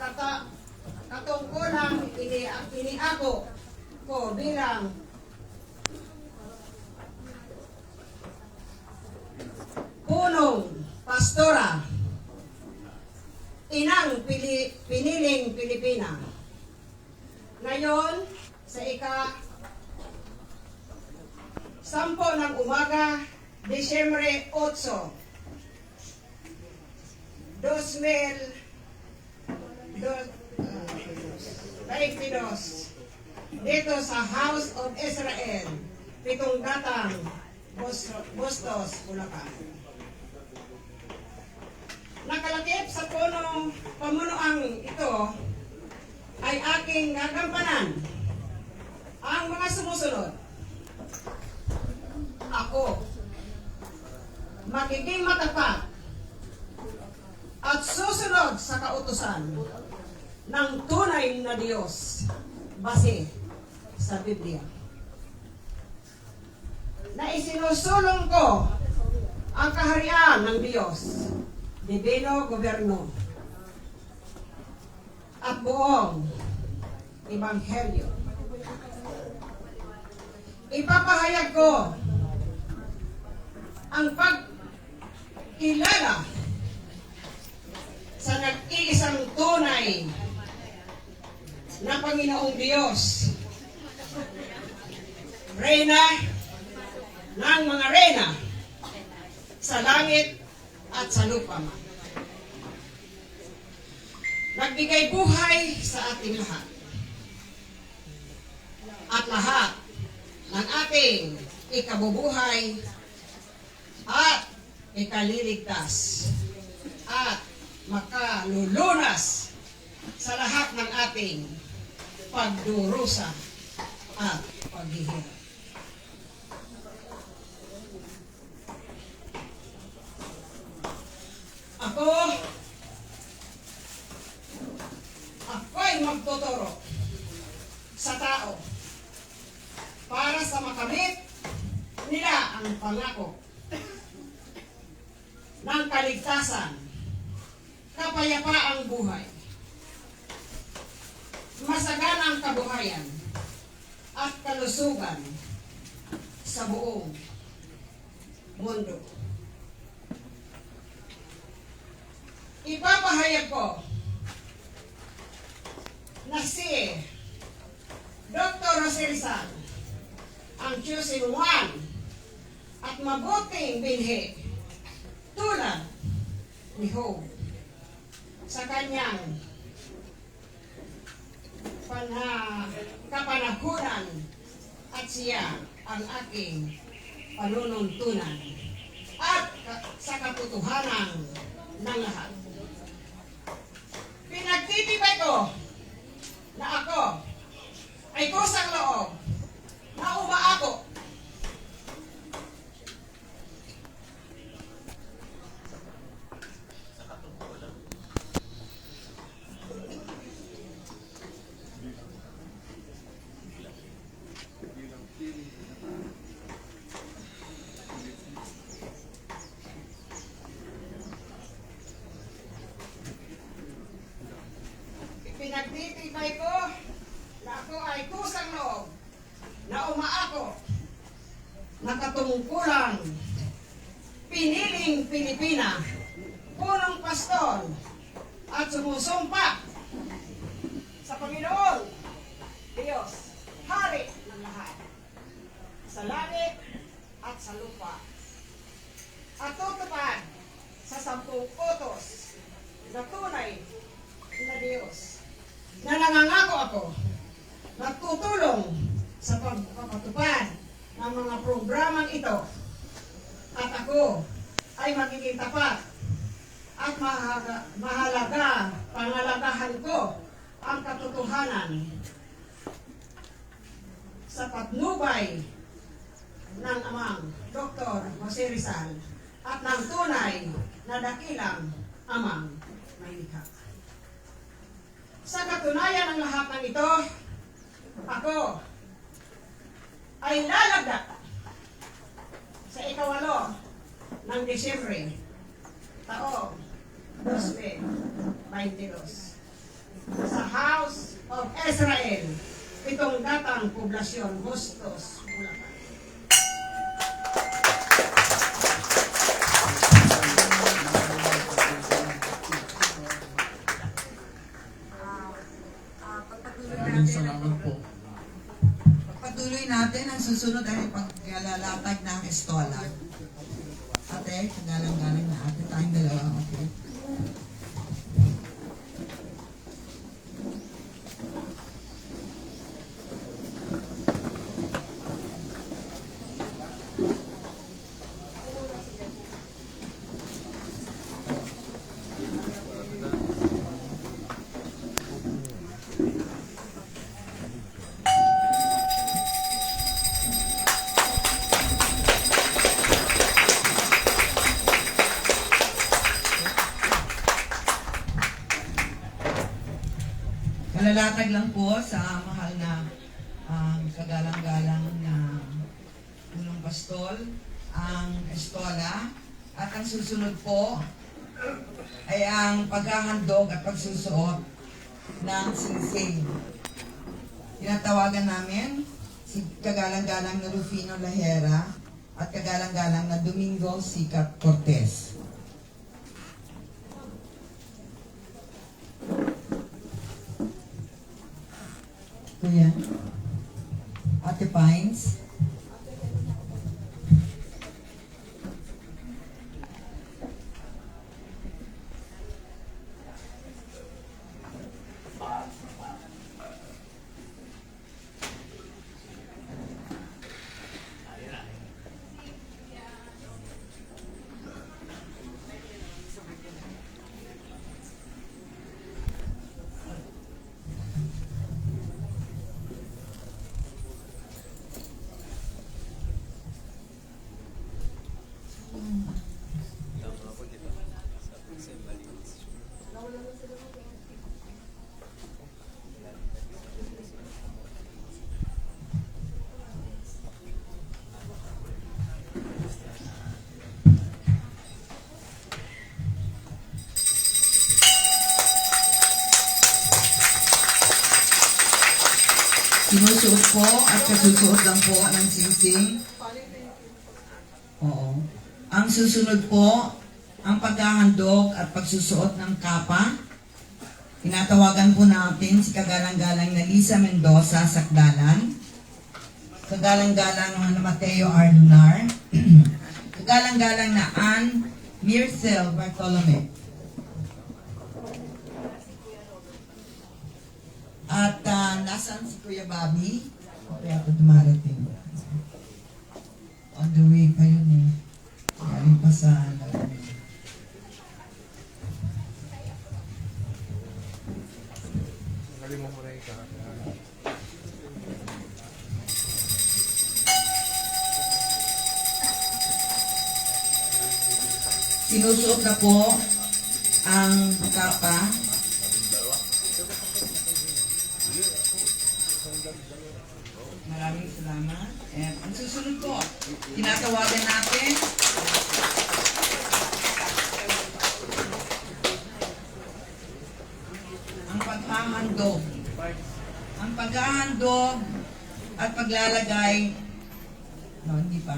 katungkulang iniako ko bilang punong pastora, inang piniling Pilipina. Ngayon, sa ika-10 ng umaga, Disyembre 8, 2022, dito sa House of Israel, 7 gatang Bustos, Bulacan. Nakalakip sa pamunuang ito ay aking gagampanan ang mga sumusunod. Ako, magiging matapat at susunod sa kautusan ng tunay na Diyos base sa Biblia, na isinusulong ko ang kaharian ng Diyos, divino gobyerno, at buong ebanghelyo. Ipapahayag ko ang pagkilala sa nag-iisang tunay na Panginoong Diyos, Reyna ng mga reyna sa langit at sa lupa. Nagbigay buhay sa ating lahat. At lahat ng ating ikabubuhay at ikaliligtas at makalulunas sa lahat ng ating pagdurusa at paghihirap. Ako'y magtuturo sa tao para sa makamit nila ang pangako ng kaligtasan, kapayapaang buhay, masaganang kabuhayan at kalusugan sa buong mundo. Ipapahayag ko na si Dr. Jose Rizal ang chosen one at mabuting binhi tulad ni Job sa kanyang kapanahunan at siya ang aking panununtunan at sa katotohanan ng lahat. Pinagtitibay ko na ako ay kusang loob na umaako Pinagtitibay ko na ako ay kusang loob na umaako na katungkulan piniling Pilipina, punong pastol at sumusumpa sa Panginoon Diyos, Hari ng lahat, sa langit at sa lupa, at tutupad sa 10 utos na tunay na Diyos, na nangangako ako na tutulong sa pagpapatupad ng mga programang ito, at ako ay magiging tapat at pangalagahan ko ang katotohanan sa patnubay ng amang Dr. Jose Rizal at ng tunay na dakilang amang may likha. Sa katunayan ng lahat ng ito, ako ay lalagda sa 8 ng Disyembre, taong 2022 sa House of Israel, 7 gatang poblasyon, Bustos, Bulacan. Maraming salamat po. Pagpatuloy natin ang susunod ay paglalatag ng estola. Ate, galang-galang na ate tayong dalawa. Okay. Malalatag lang po sa mahal na kagalang-galang na punong pastol ang estola, at ang susunod po ay ang paghahandog at pagsusuot ng singsing. Tinatawagan namin si kagalang-galang na Rufino Lahera at kagalang-galang na Domingo Sicat Cortez. Kuya, Ate Pines. Sinusuot po at kasusuot lang po ng singsing. Oo. Ang susunod po, ang paghahandog at pagsusuot ng kapa. Tinatawagan po natin si kagalang-galang na Lisa Mendoza Sakdalan. Kagalang-galang na Mateo Arlunar. Kagalang-galang na Ann Mircel Bartolome. At nasaan si Kuya Bobby? Kaya ako dumarating. On the way pa yun eh. Galing pa sa sinusuot na po ang kapa. Maraming salamat. And ang susunod po, tinatawagan natin ang paghahandog. Ang paghahandog at paglalagay, hindi pa,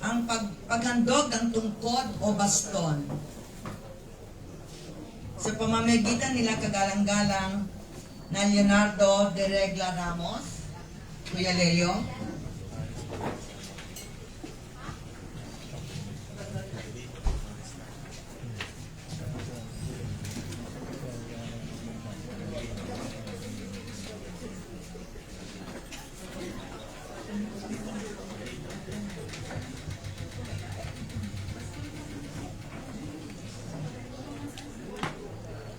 ang paghandog ng tungkod o baston. Sa pamamagitan nila kagalang-galang na Leonardo de Regla Ramos, Kuya Leo.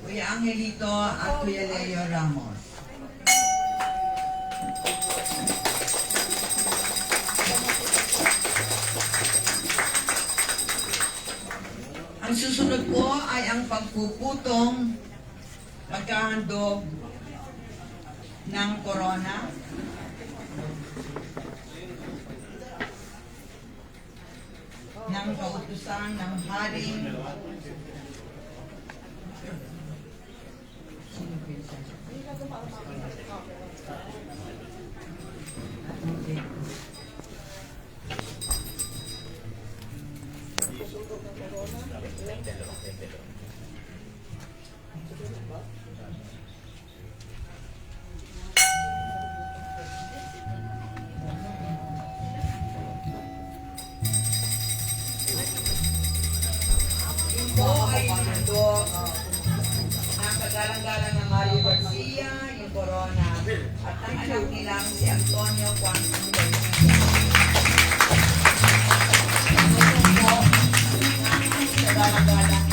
Kuya Angelito at Kuya Leo Ramos. Ang susunod po ay ang pagpuputong pagkahandog ng corona. Ng kautusan ng Haring po ay handog ng kagalang-galang ng Mario Garcia, yung corona, at ang anak nilang si Antonio Quantum Garcia. Ito po, ang kagalang-galang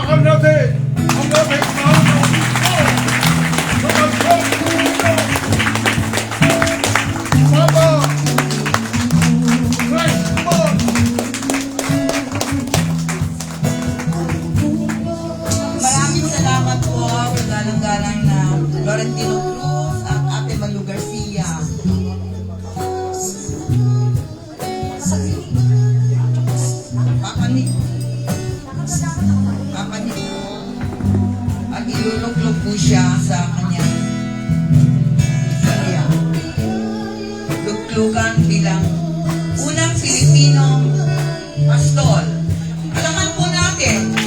Ang natin! Ang natin! Papa! Right, come on! Maraming salamat po, kagalang-galang na Florentino Cruz at Ate Malu Garcia. Papanik po. At iluluklog po siya sa kanyang Garcia. Luglugan bilang unang Pilipinong pastol. Alaman po natin.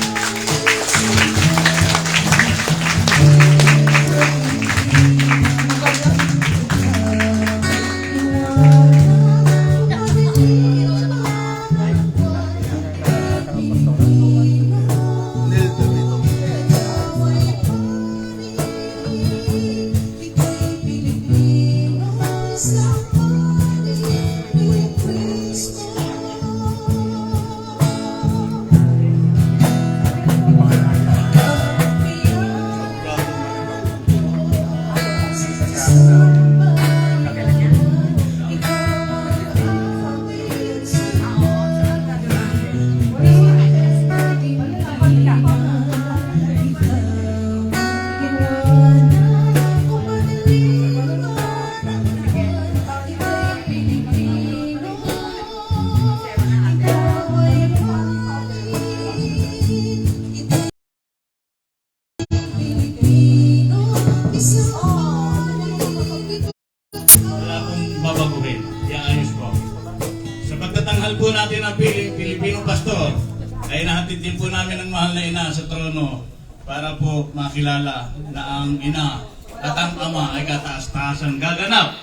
ay nahatid din po namin ang mahal na ina sa trono para po makilala na ang ina at ang ama ay kataas-taasan gaganap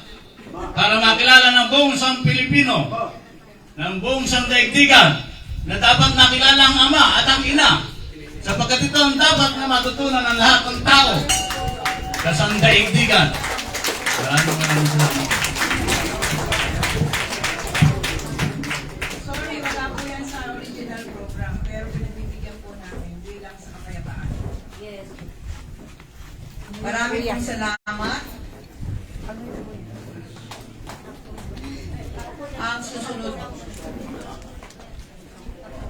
para makilala ng buong sang Pilipino, ng buong sang daigdigan na dapat makilala ang ama at ang ina sapagkat ito ang dapat na matutunan ng lahat ng tao sa sang daigdigan. Maraming salamat. Sorry, wala po yan sa original program, pero pinagbibigyan po namin bilang sa kapayapaan. Yes. Maraming pong salamat. Ang susunod.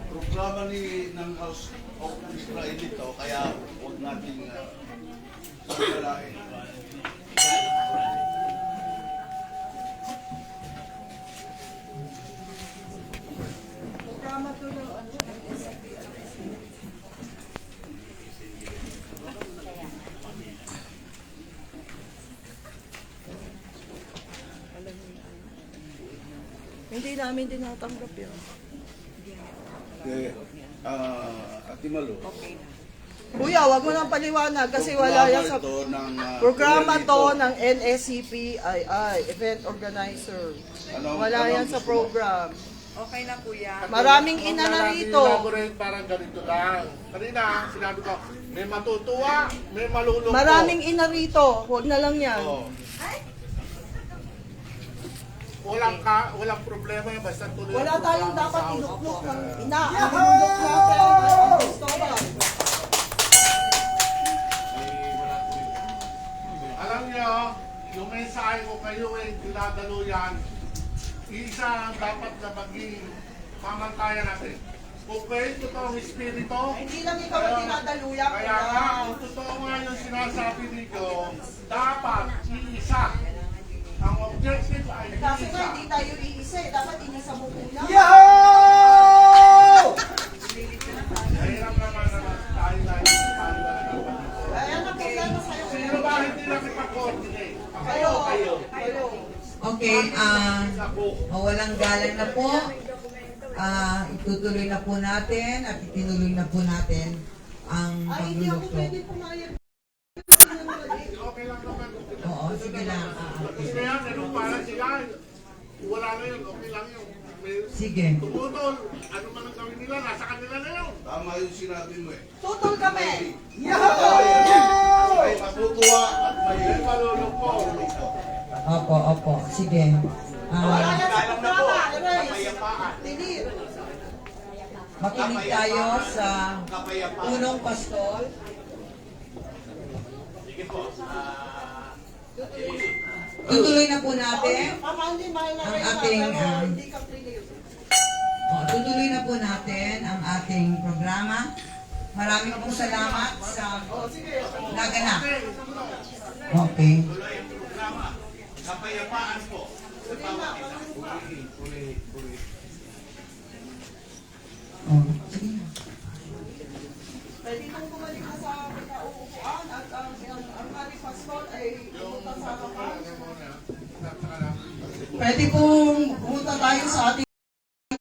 Programa ng House of Israel ito, kaya huwag nating sakalain. Programa to ng Hindi namin tinatanggap yun. Ate Malo, Kuya, wag mo nang paliwanag kasi wala yan sa ito ng programa to ng NSCPII, event organizer. Wala yan sa program. Okay na kuya. Maraming ina na rito. Elaborate parang ganito lang. Kanina, sinabi ko, may matutuwa, may malulungkot. Maraming ina rito. Huwag na lang yan. Oo. Walang problema, basta tuloy. Wala tayong dapat iluklok ng ina. Ang iluklok natin ang Cristobal. Alam niyo, yung mensahe ko kayo dinadalo yan, isa ang dapat na maging pamantayan natin. Kung kayo totoong espiritu, Hindi lang ikaw ang dinadaluyan. kaya nga, kung totoo nga yung sinasabi dito, dapat iisa. Ang objective ay Kasi nga iisa. hindi tayo iisa eh. Dapat inisa mo muna. Mahirap naman tayo na Ayan ang problema sa'yo. Sino ba hindi nakipag-coordinate? Kayo. Kayo. Okay, walang galang na po. Itutuloy na po natin at itinuloy na po natin ang Ay, hindi ako paglulukso. pwede pumayag. Okay lang naman. Oo, sige lang. Kasi yan, ganun para sila. Wala na yun, okay lang yun. May Sige. tumutol, ano man ang gawin nila, nasa kanila na yun. tama yung sinabi mo eh. Tutol kami. May matutuwa at may Malulungkot. Opo. Sige. Wala yan sa programa. Erase. Delete. Makinig tayo sa unong pastol. Tutuloy na po natin. Pamandi, mahal na Ang kayo, ating, pero hindi ka clear. Tutuloy na po natin ang ating programa. Maraming pong salamat sa naganap. Okay. Kapayapaan po. Sige na. Pwede kong bumalik na sa pinauupuan at ang ating pastor ay pumunta sa harapan. Pwede pong pumunta tayo sa ating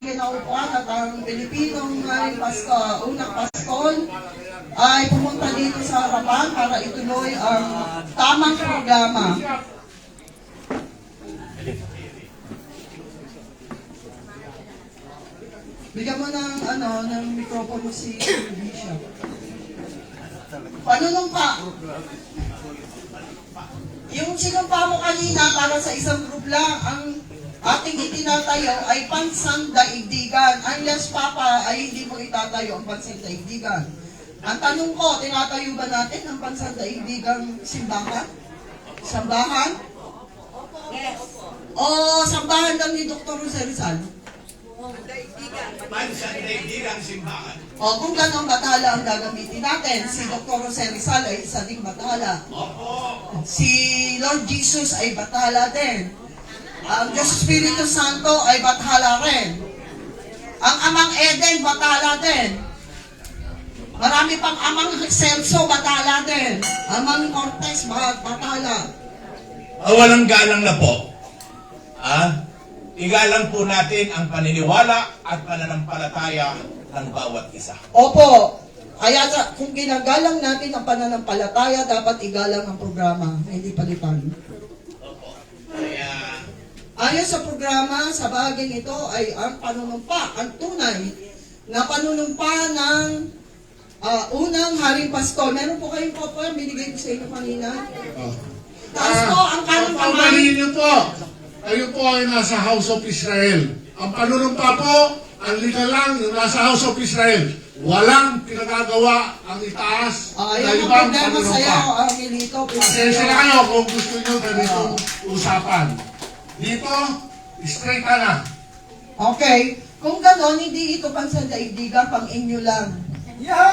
pinauupuan at ang Pilipinong unang pastor ay pumunta dito sa harapan para ituloy ang tamang programa. Bigyan mo ng microphone si Bishop. Panunumpa. Yung sinumpa mo kanina para sa isang group lang, ang ating itinatayo ay pansang daigdigan. Unless Papa ay hindi mo itatayo ang pansang daigdigan. Ang tanong ko, tinatayo ba natin ang pansang daigdigang simbahan? Sambahan? Yes. O sambahan lang ni Dr. Jose Rizal? Pansang-daigdigang simbahan. O kung gano'ng bathala ang gagamitin natin, si Dr. Jose Rizal ay isa ding bathala. Opo. Si Lord Jesus ay bathala din. Ang Diyos Espiritu Santo ay bathala rin. Ang Amang Eden, bathala din. Marami pang Amang Celso, bathala din. Amang Cortez, bathala. Walang galang na po. Igalang po natin ang paniniwala at pananampalataya ng bawat isa. Opo. Kaya kung ginagalang natin ang pananampalataya, dapat igalang ang programa, hindi palitan. Kaya, Ayon sa programa, sa bahaging ito ay ang panunumpa, ang tunay na panunumpa ng unang Haring Pasko. Meron po kayong kopo, binigay ko sa inyo kanina. Taas po ang kanang kamay. Pagpapaliin niyo po, kayo po ay nasa House of Israel. Ang panunumpa po, ang legal lang, yung nasa House of Israel. Walang pinagagawa ang itaas na Yung ang ibang problema sa'yo, panunumpa. Milito. Pasensya na kayo kung gusto niyo ganitong usapan. Dito, straight ka na. Okay. Kung ganon, hindi ito pansandaigdigan, pang inyo lang. Yo!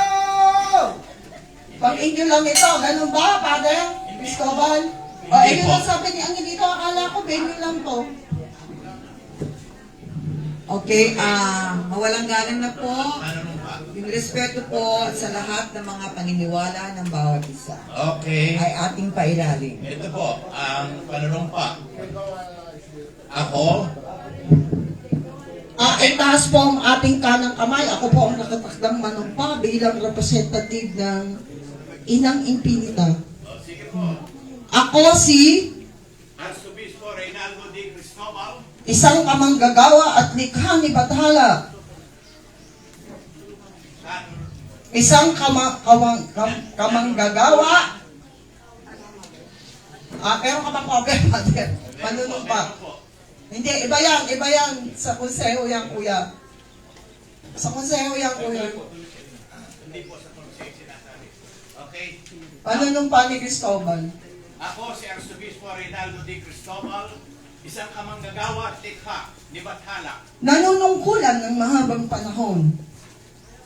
Pang inyo lang ito. Ganun ba, Father? Cristobal? O, Hindi yun po. lang sabi ni Angelito. Akala ko, venue lang to. Okay, mawalang galang na po. panunumpa. Yung respeto po sa lahat ng mga paniniwala ng bawat isa Okay. ay ating pairaling. Ito po, ang panunumpa. Ako, Itaas po ang ating kanang kamay. Ako po ang nakatakdang manumpa bilang representative ng Inang Infinita. sige po, Ako si Arsobispo Reynaldo D. Cristobal, isang kamanggagawa at likha ni Bathala. San Isang kamanggagawa. Pero ka bang okay, Father? Panunumpa. Hindi, iba yan sa konseho yan, kuya. Sa konseho yan, kuya. Hindi po sa konsensya sinasabi. Okay? Panunumpa ni Cristobal. Ako si Arsobispo Reynaldo D. Cristobal, isang kamanggagawa at likha ni Bathala. Nanunungkulan ng mahabang panahon.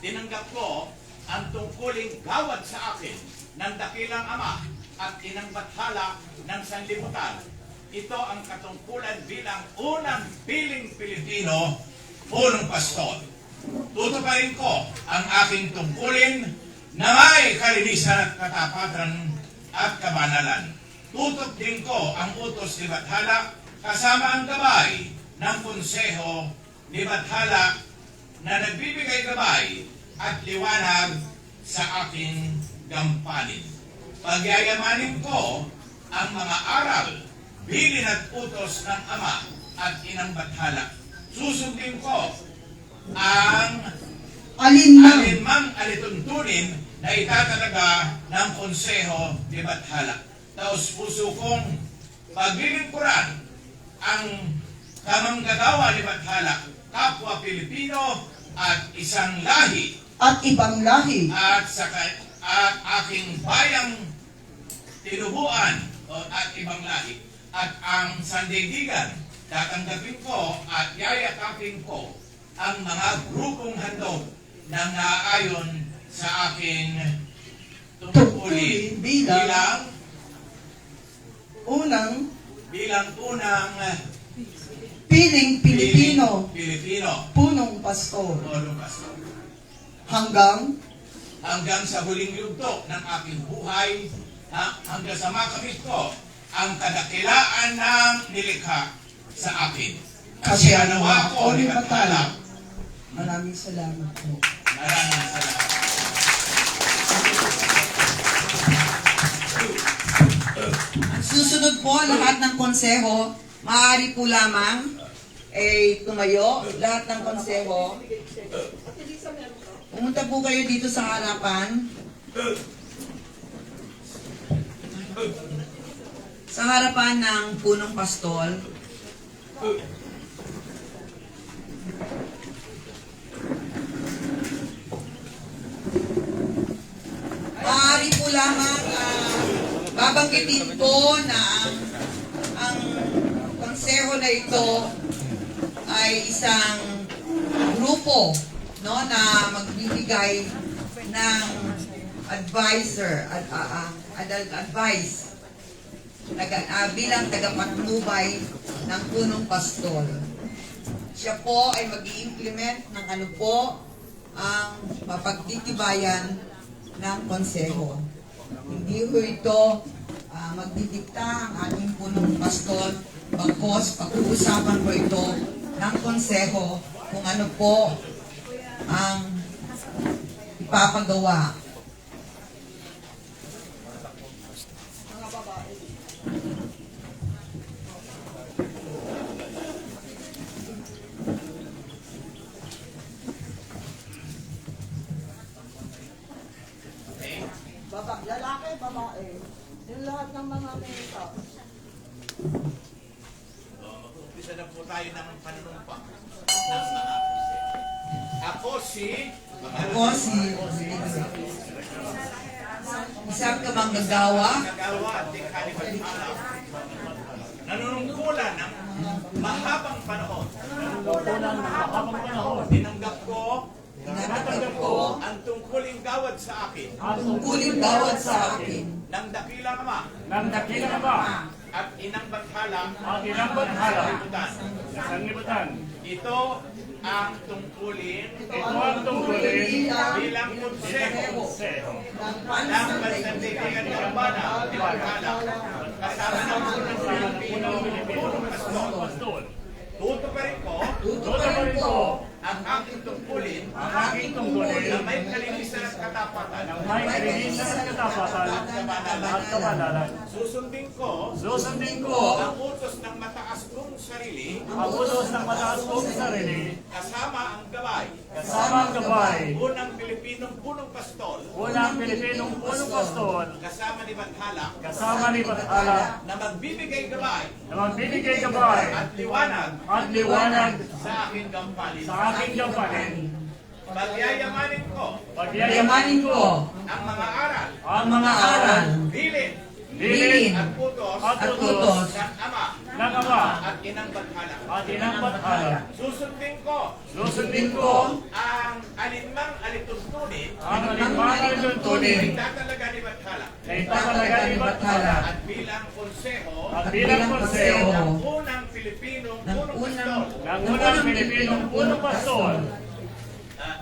Tinanggap ko ang tungkuling gawad sa akin ng dakilang ama at inang Bathala ng sanlibutan. Ito ang katungkulan bilang unang piling Pilipino, punong pastol. Tutuparin ko ang aking tungkulin na may kalinisan at katapatan at kabanalan. Tutok din ko ang utos ni Bathala kasama ang gabay ng konseho ni Bathala na nagbibigay gabay at liwanag sa aking gampanin. Pagyayamanin ko ang mga aral, bilin at utos ng Ama at Inang Bathala. Susundin ko ang alinmang alituntunin na itatalaga ng konseho ni Bathala. Taos puso kong paglilingkuran ang kamanggagawa ni Bathala, kapwa Pilipino at isang lahi At ibang lahi. at aking bayang tinubuan at ibang lahi at ang sandaigdigan. Tatanggapin ko at yayakapin ko ang mga grupong handog na naayon sa aking tungkulin Bilang unang unang piling Pilipino, Pilipino. punong pastor. Punong pastor. Hanggang sa huling yugto ng aking buhay, hanggang sa makamit ko ang kadakilaan ng nilikha sa akin. Kasi anawa ko ni Bathala. Maraming salamat po. Maraming salamat. Susunod po lahat ng konseho, maaari po lamang tumayo, lahat ng konseho. Pumunta po kayo dito sa harapan. Sa harapan ng punong pastol. Maaari po lamang babanggitin ko na ang konseho na ito ay isang grupo, no, na magbibigay ng advisor advice bilang tagapatnubay ng punong pastol. Siya po ay mag-i-implement ng ano po ang mapagtitibayan ng konseho. Hindi ko ito magdidikta ang ating punong pastol, bagkos pag-uusapan ko ito ng konseho kung ano po ang ipapagawa. Mga babae. Lalaki, babae. Yung lahat ng mga mesa. Mag-umpisa na po tayo ng panunumpa ng mga Ako si isang kamanggagawa, Nagawa at Tikhani Bathala. Nanunungkulan ng mahabang panahon. Tinanggap ko tinatanggap ko ang tungkuling gawad sa akin ang tungkuling gawad sa akin ng dakilang ama Nang dakilang ba at inang bathala ang ilang bathala liputan. sa sanlibutan? Ito ang tungkulin Ito ang tungkulin bilang konseho Seho ng pansandigan ng Gambana ni Bathala kasama ng unang Pilipino punong pastor. Pastor, Tutuparin ko tutuparin ko ang aking tungkulin ang aking tungkulin na may kalinisan at katapatan ng may kalinisan at katapatan at kabanalan. Susundin ko Susundin ko ang utos ng mataas kong sarili ang utos ng mataas kong sarili kasama ang gabay kasama ang gabay, unang Pilipinong punong pastol unang Pilipinong punong pastor kasama ni Bathala kasama ni Bathala na magbibigay gabay na magbibigay gabay at liwanag at liwanag sa aking gampanin. sa aking gampanin. Pagyayamanin ko Pagyayamanin ko ang mga aral, ang mga aral, bilin bilin at utos at utos ng Ama ng Ama at Inang Bathala. at inang Bathala. Susundin ko Susundin ko ang alinmang alituntunin ang alimang tuntunin ay tatalaga ni Bathala na itatalaga ni Bathala at bilang konseho at bilang konseho ng unang Pilipinong punong pastol. ng unang Pilipinong punong pastor.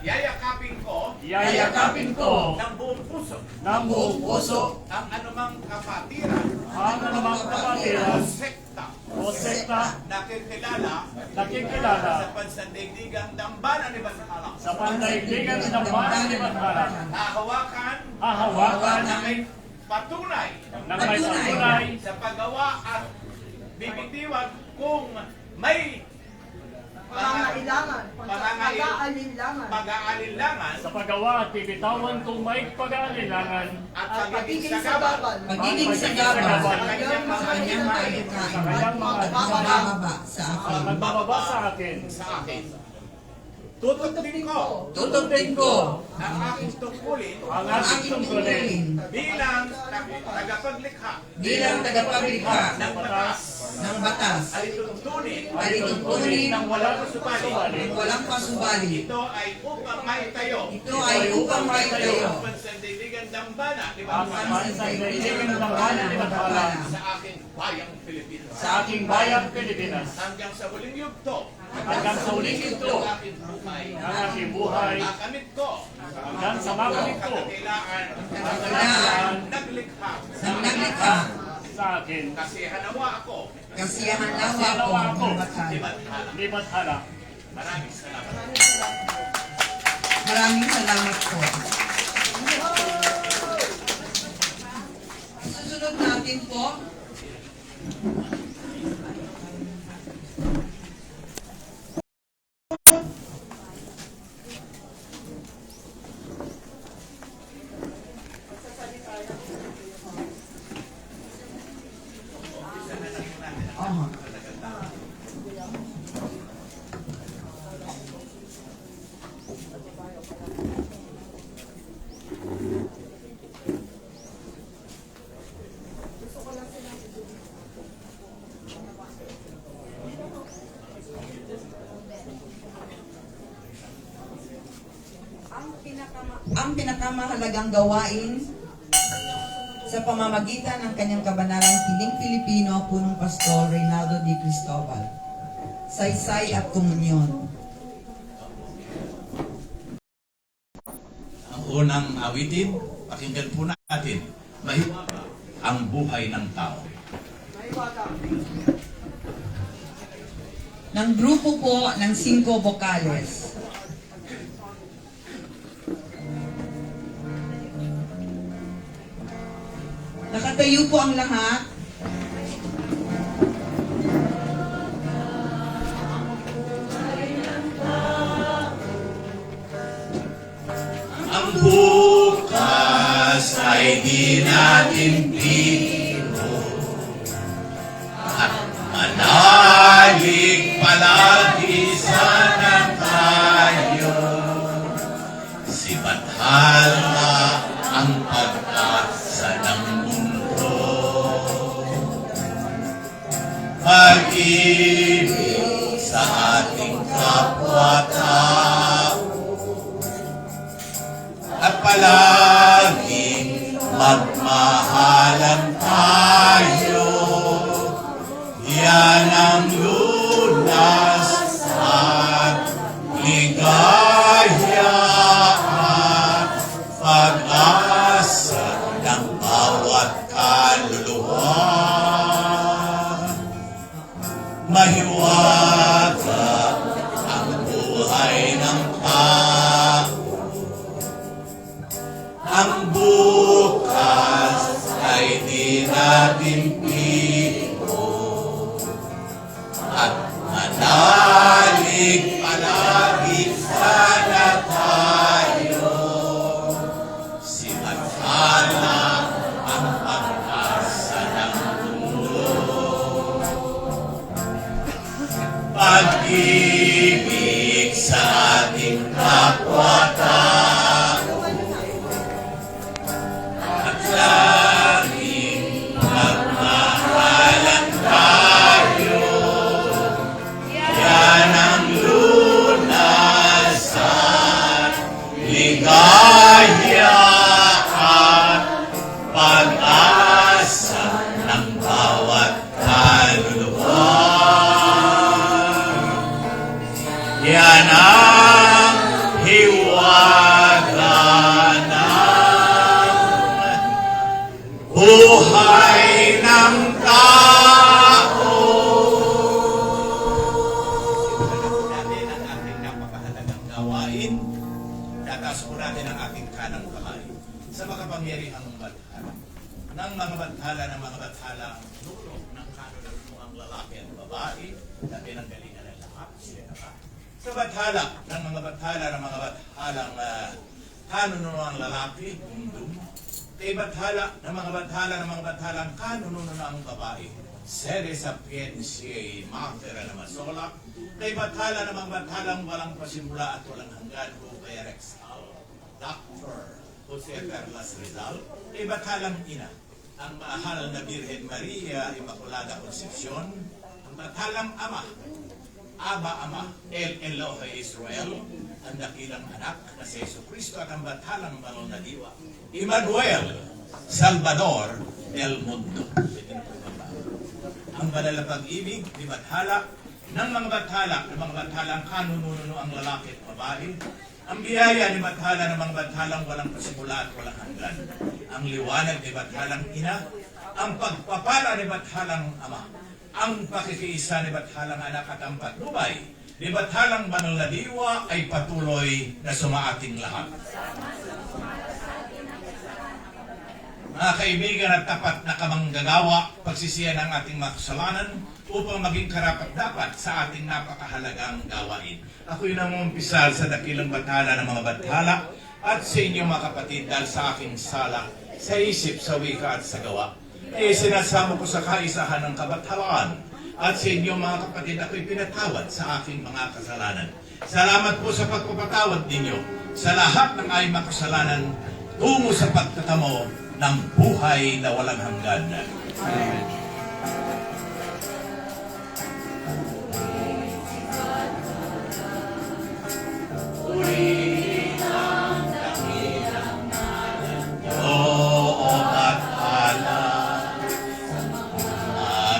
Yayakapin ko Yayakapin ko ng buong puso ng buong puso ang anumang kapatiran ang anumang o kapatiran sekta o sekta na kikilala nakikilala sa pansandaigdigang dambana ni Bathala. sa pandaigdigan ng bayan ni Bathala. Hahawakan Hahawakan na may patunay ng may patunay sa paggawa at bibitiwan kung may Pangailangan. Pag-aalinlangan. pag-aalinlangan sa paggawa at bibitawan kung may pag-aalilangan at At pagiging pagiging sagabal sagabal. magiging sagabal sa kanyang sa kahikain kanyang mga bababa sa at akin. magbababa sa akin. sa akin. Tutupin ko Tutupin ko ang aking tungkulin Ang ang aking aking tungkulin tungkulin bilang tagapaglikha bilang tagapaglikha ng batas ng batas ay tuntunin ay tuntunin ng walang ng kasubali. walang pasubali. ito ay upang maitayo Ito ay upang maitayo ang pansandaigdigan dambana ni Ang Bathala pansandaigdigan ng bayan ni Bathala sa aking bayang Pilipinas. sa aking bayang Pilipinas Hanggang sa huling yugto hanggang sa huling ng ito aking buhay, ng aking buhay makamit ko hanggang sa makamit ko kakailangan ang kailangan naglikha Ng naglikha sa akin. kasi hanawa ako kasiyahan nawa ko ng ni Bathala. Bathala. Ni Bathala. Maraming salamat. Maraming salamat po. Susunod natin po, oh, ang pinakamahalagang gawain sa pamamagitan ng kanyang kabanalang piling Pilipino, punong Pastor Reynaldo D. Cristobal. Saysay at komunyon. Ang unang awitin, pakinggan po natin, mahiwaga ang buhay ng tao. Mahiwaga. Ng grupo po ng 5 vocales. Magtayo po ang lahat. Ang bukas ay di natin biro at manalig palagi sana tayo. Si Bathala ang pag-asa ng mundo. Pag-ibig sa ating kapwa-tao at palaging magmahalan tayo. Yan ang lunas at ligaya at pag-asa ng bawat kaluluwa. Mahiwaga ang buhay ng tao. Ang bukas ay di natin piro at manalig palagi sana tayo. Si Bathala ang pag-asa ng mundo. Pag-ibig sa ating kapwa-tao at laging magmahalan tayo. Yan ang lunas at ligaya at pag-asa ng bawat kaluluwa. Yan ang hiwaga ng buhay ng tao. Ipanalangin natin ang ating napakahalagang gawain. Tataas po natin ang ating kanang kamay sa makapangyarihang Bathala. Ng mga Bathala ng mga Bathala, nulo ng kanunod ang lalaki at babae na pinanggalingan ng lahat. Sa Bathala ng mga Bathala ng mga Bathalang kanunod ang lalaki, Bundum. Kay Bathala ng mga Bathala ng mga Bathalang kanunod ang babae, Sere Sapiensiae Matera na Masolak. Kay Bathala ng mga Bathalang walang pasimula at walang hanggan, kay Rexal, Dr. Jose Carlos Rizal. Kay Bathalang ina, ang mahal na Birhen Maria Immaculada Concepcion. Ang Bathalang ama, Aba Ama, El Elohe Israel, ang dakilang anak na si Jesucristo at ang Bathalang Banal na Diwa, Emmanuel Salvador del Mundo. Ang banal na pag-ibig ni Bathala ng mga Bathala, ng mga Bathalang kanununo ang lalaki at babae, ang biyaya ni Bathala ng mga Bathalang walang pasimula at walang hanggan, ang liwanag ni Bathalang ina, ang pagpapala ni Bathalang ama, ang pakikiisa ni Bathalang anak at ang patnubay ni Bathalang Banal na Diwa ay patuloy na sumaating lahat. Mga kaibigan at tapat na kamanggagawa, pagsisiyan ng ating mga kasalanan upang maging karapat-dapat sa ating napakahalagang gawain. Ako'y namumpisal sa dakilang Bathala ng mga Bathala at sa inyong mga kapatid dahil sa aking sala, sa isip, sa wika at sa gawa. Sinasamo ko sa kaisahan ng kabathalaan at sa inyong mga kapatid ako'y pinatawad sa aking mga kasalanan. Salamat po sa pagpapatawad ninyo sa lahat ng ay makasalanan tungo sa pagtatamo ng buhay na walang hanggan. Amen. Oo, Bathala,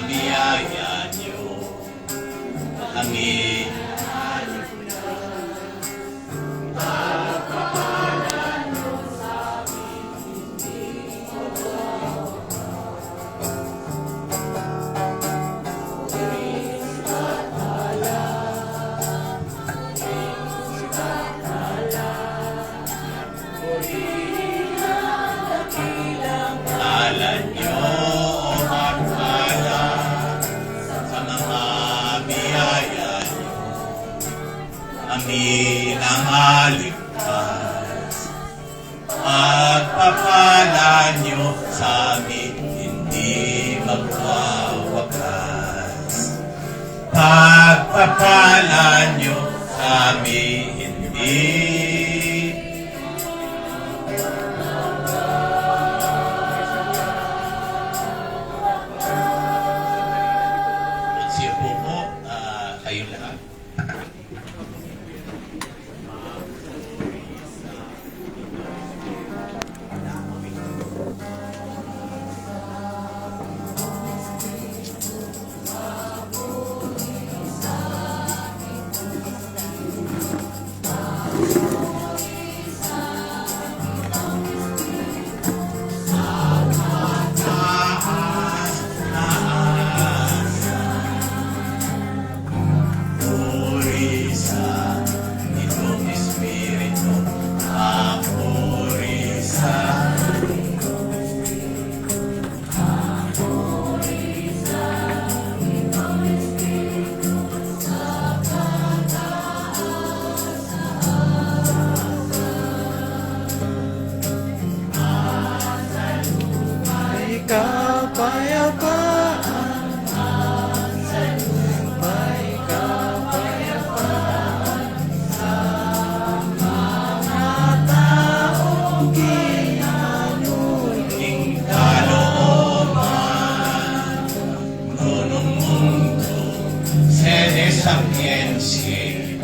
biyaya niyo kami. magwawakas. Pagpapalan niyo kami hindi. Magsipo po kayong lahat. Purisa, itong Espiritu, purisa. May kapayapaan, may kapayapaan sa mga taong Ing kalooban, nunong mundo, sede sapiensie,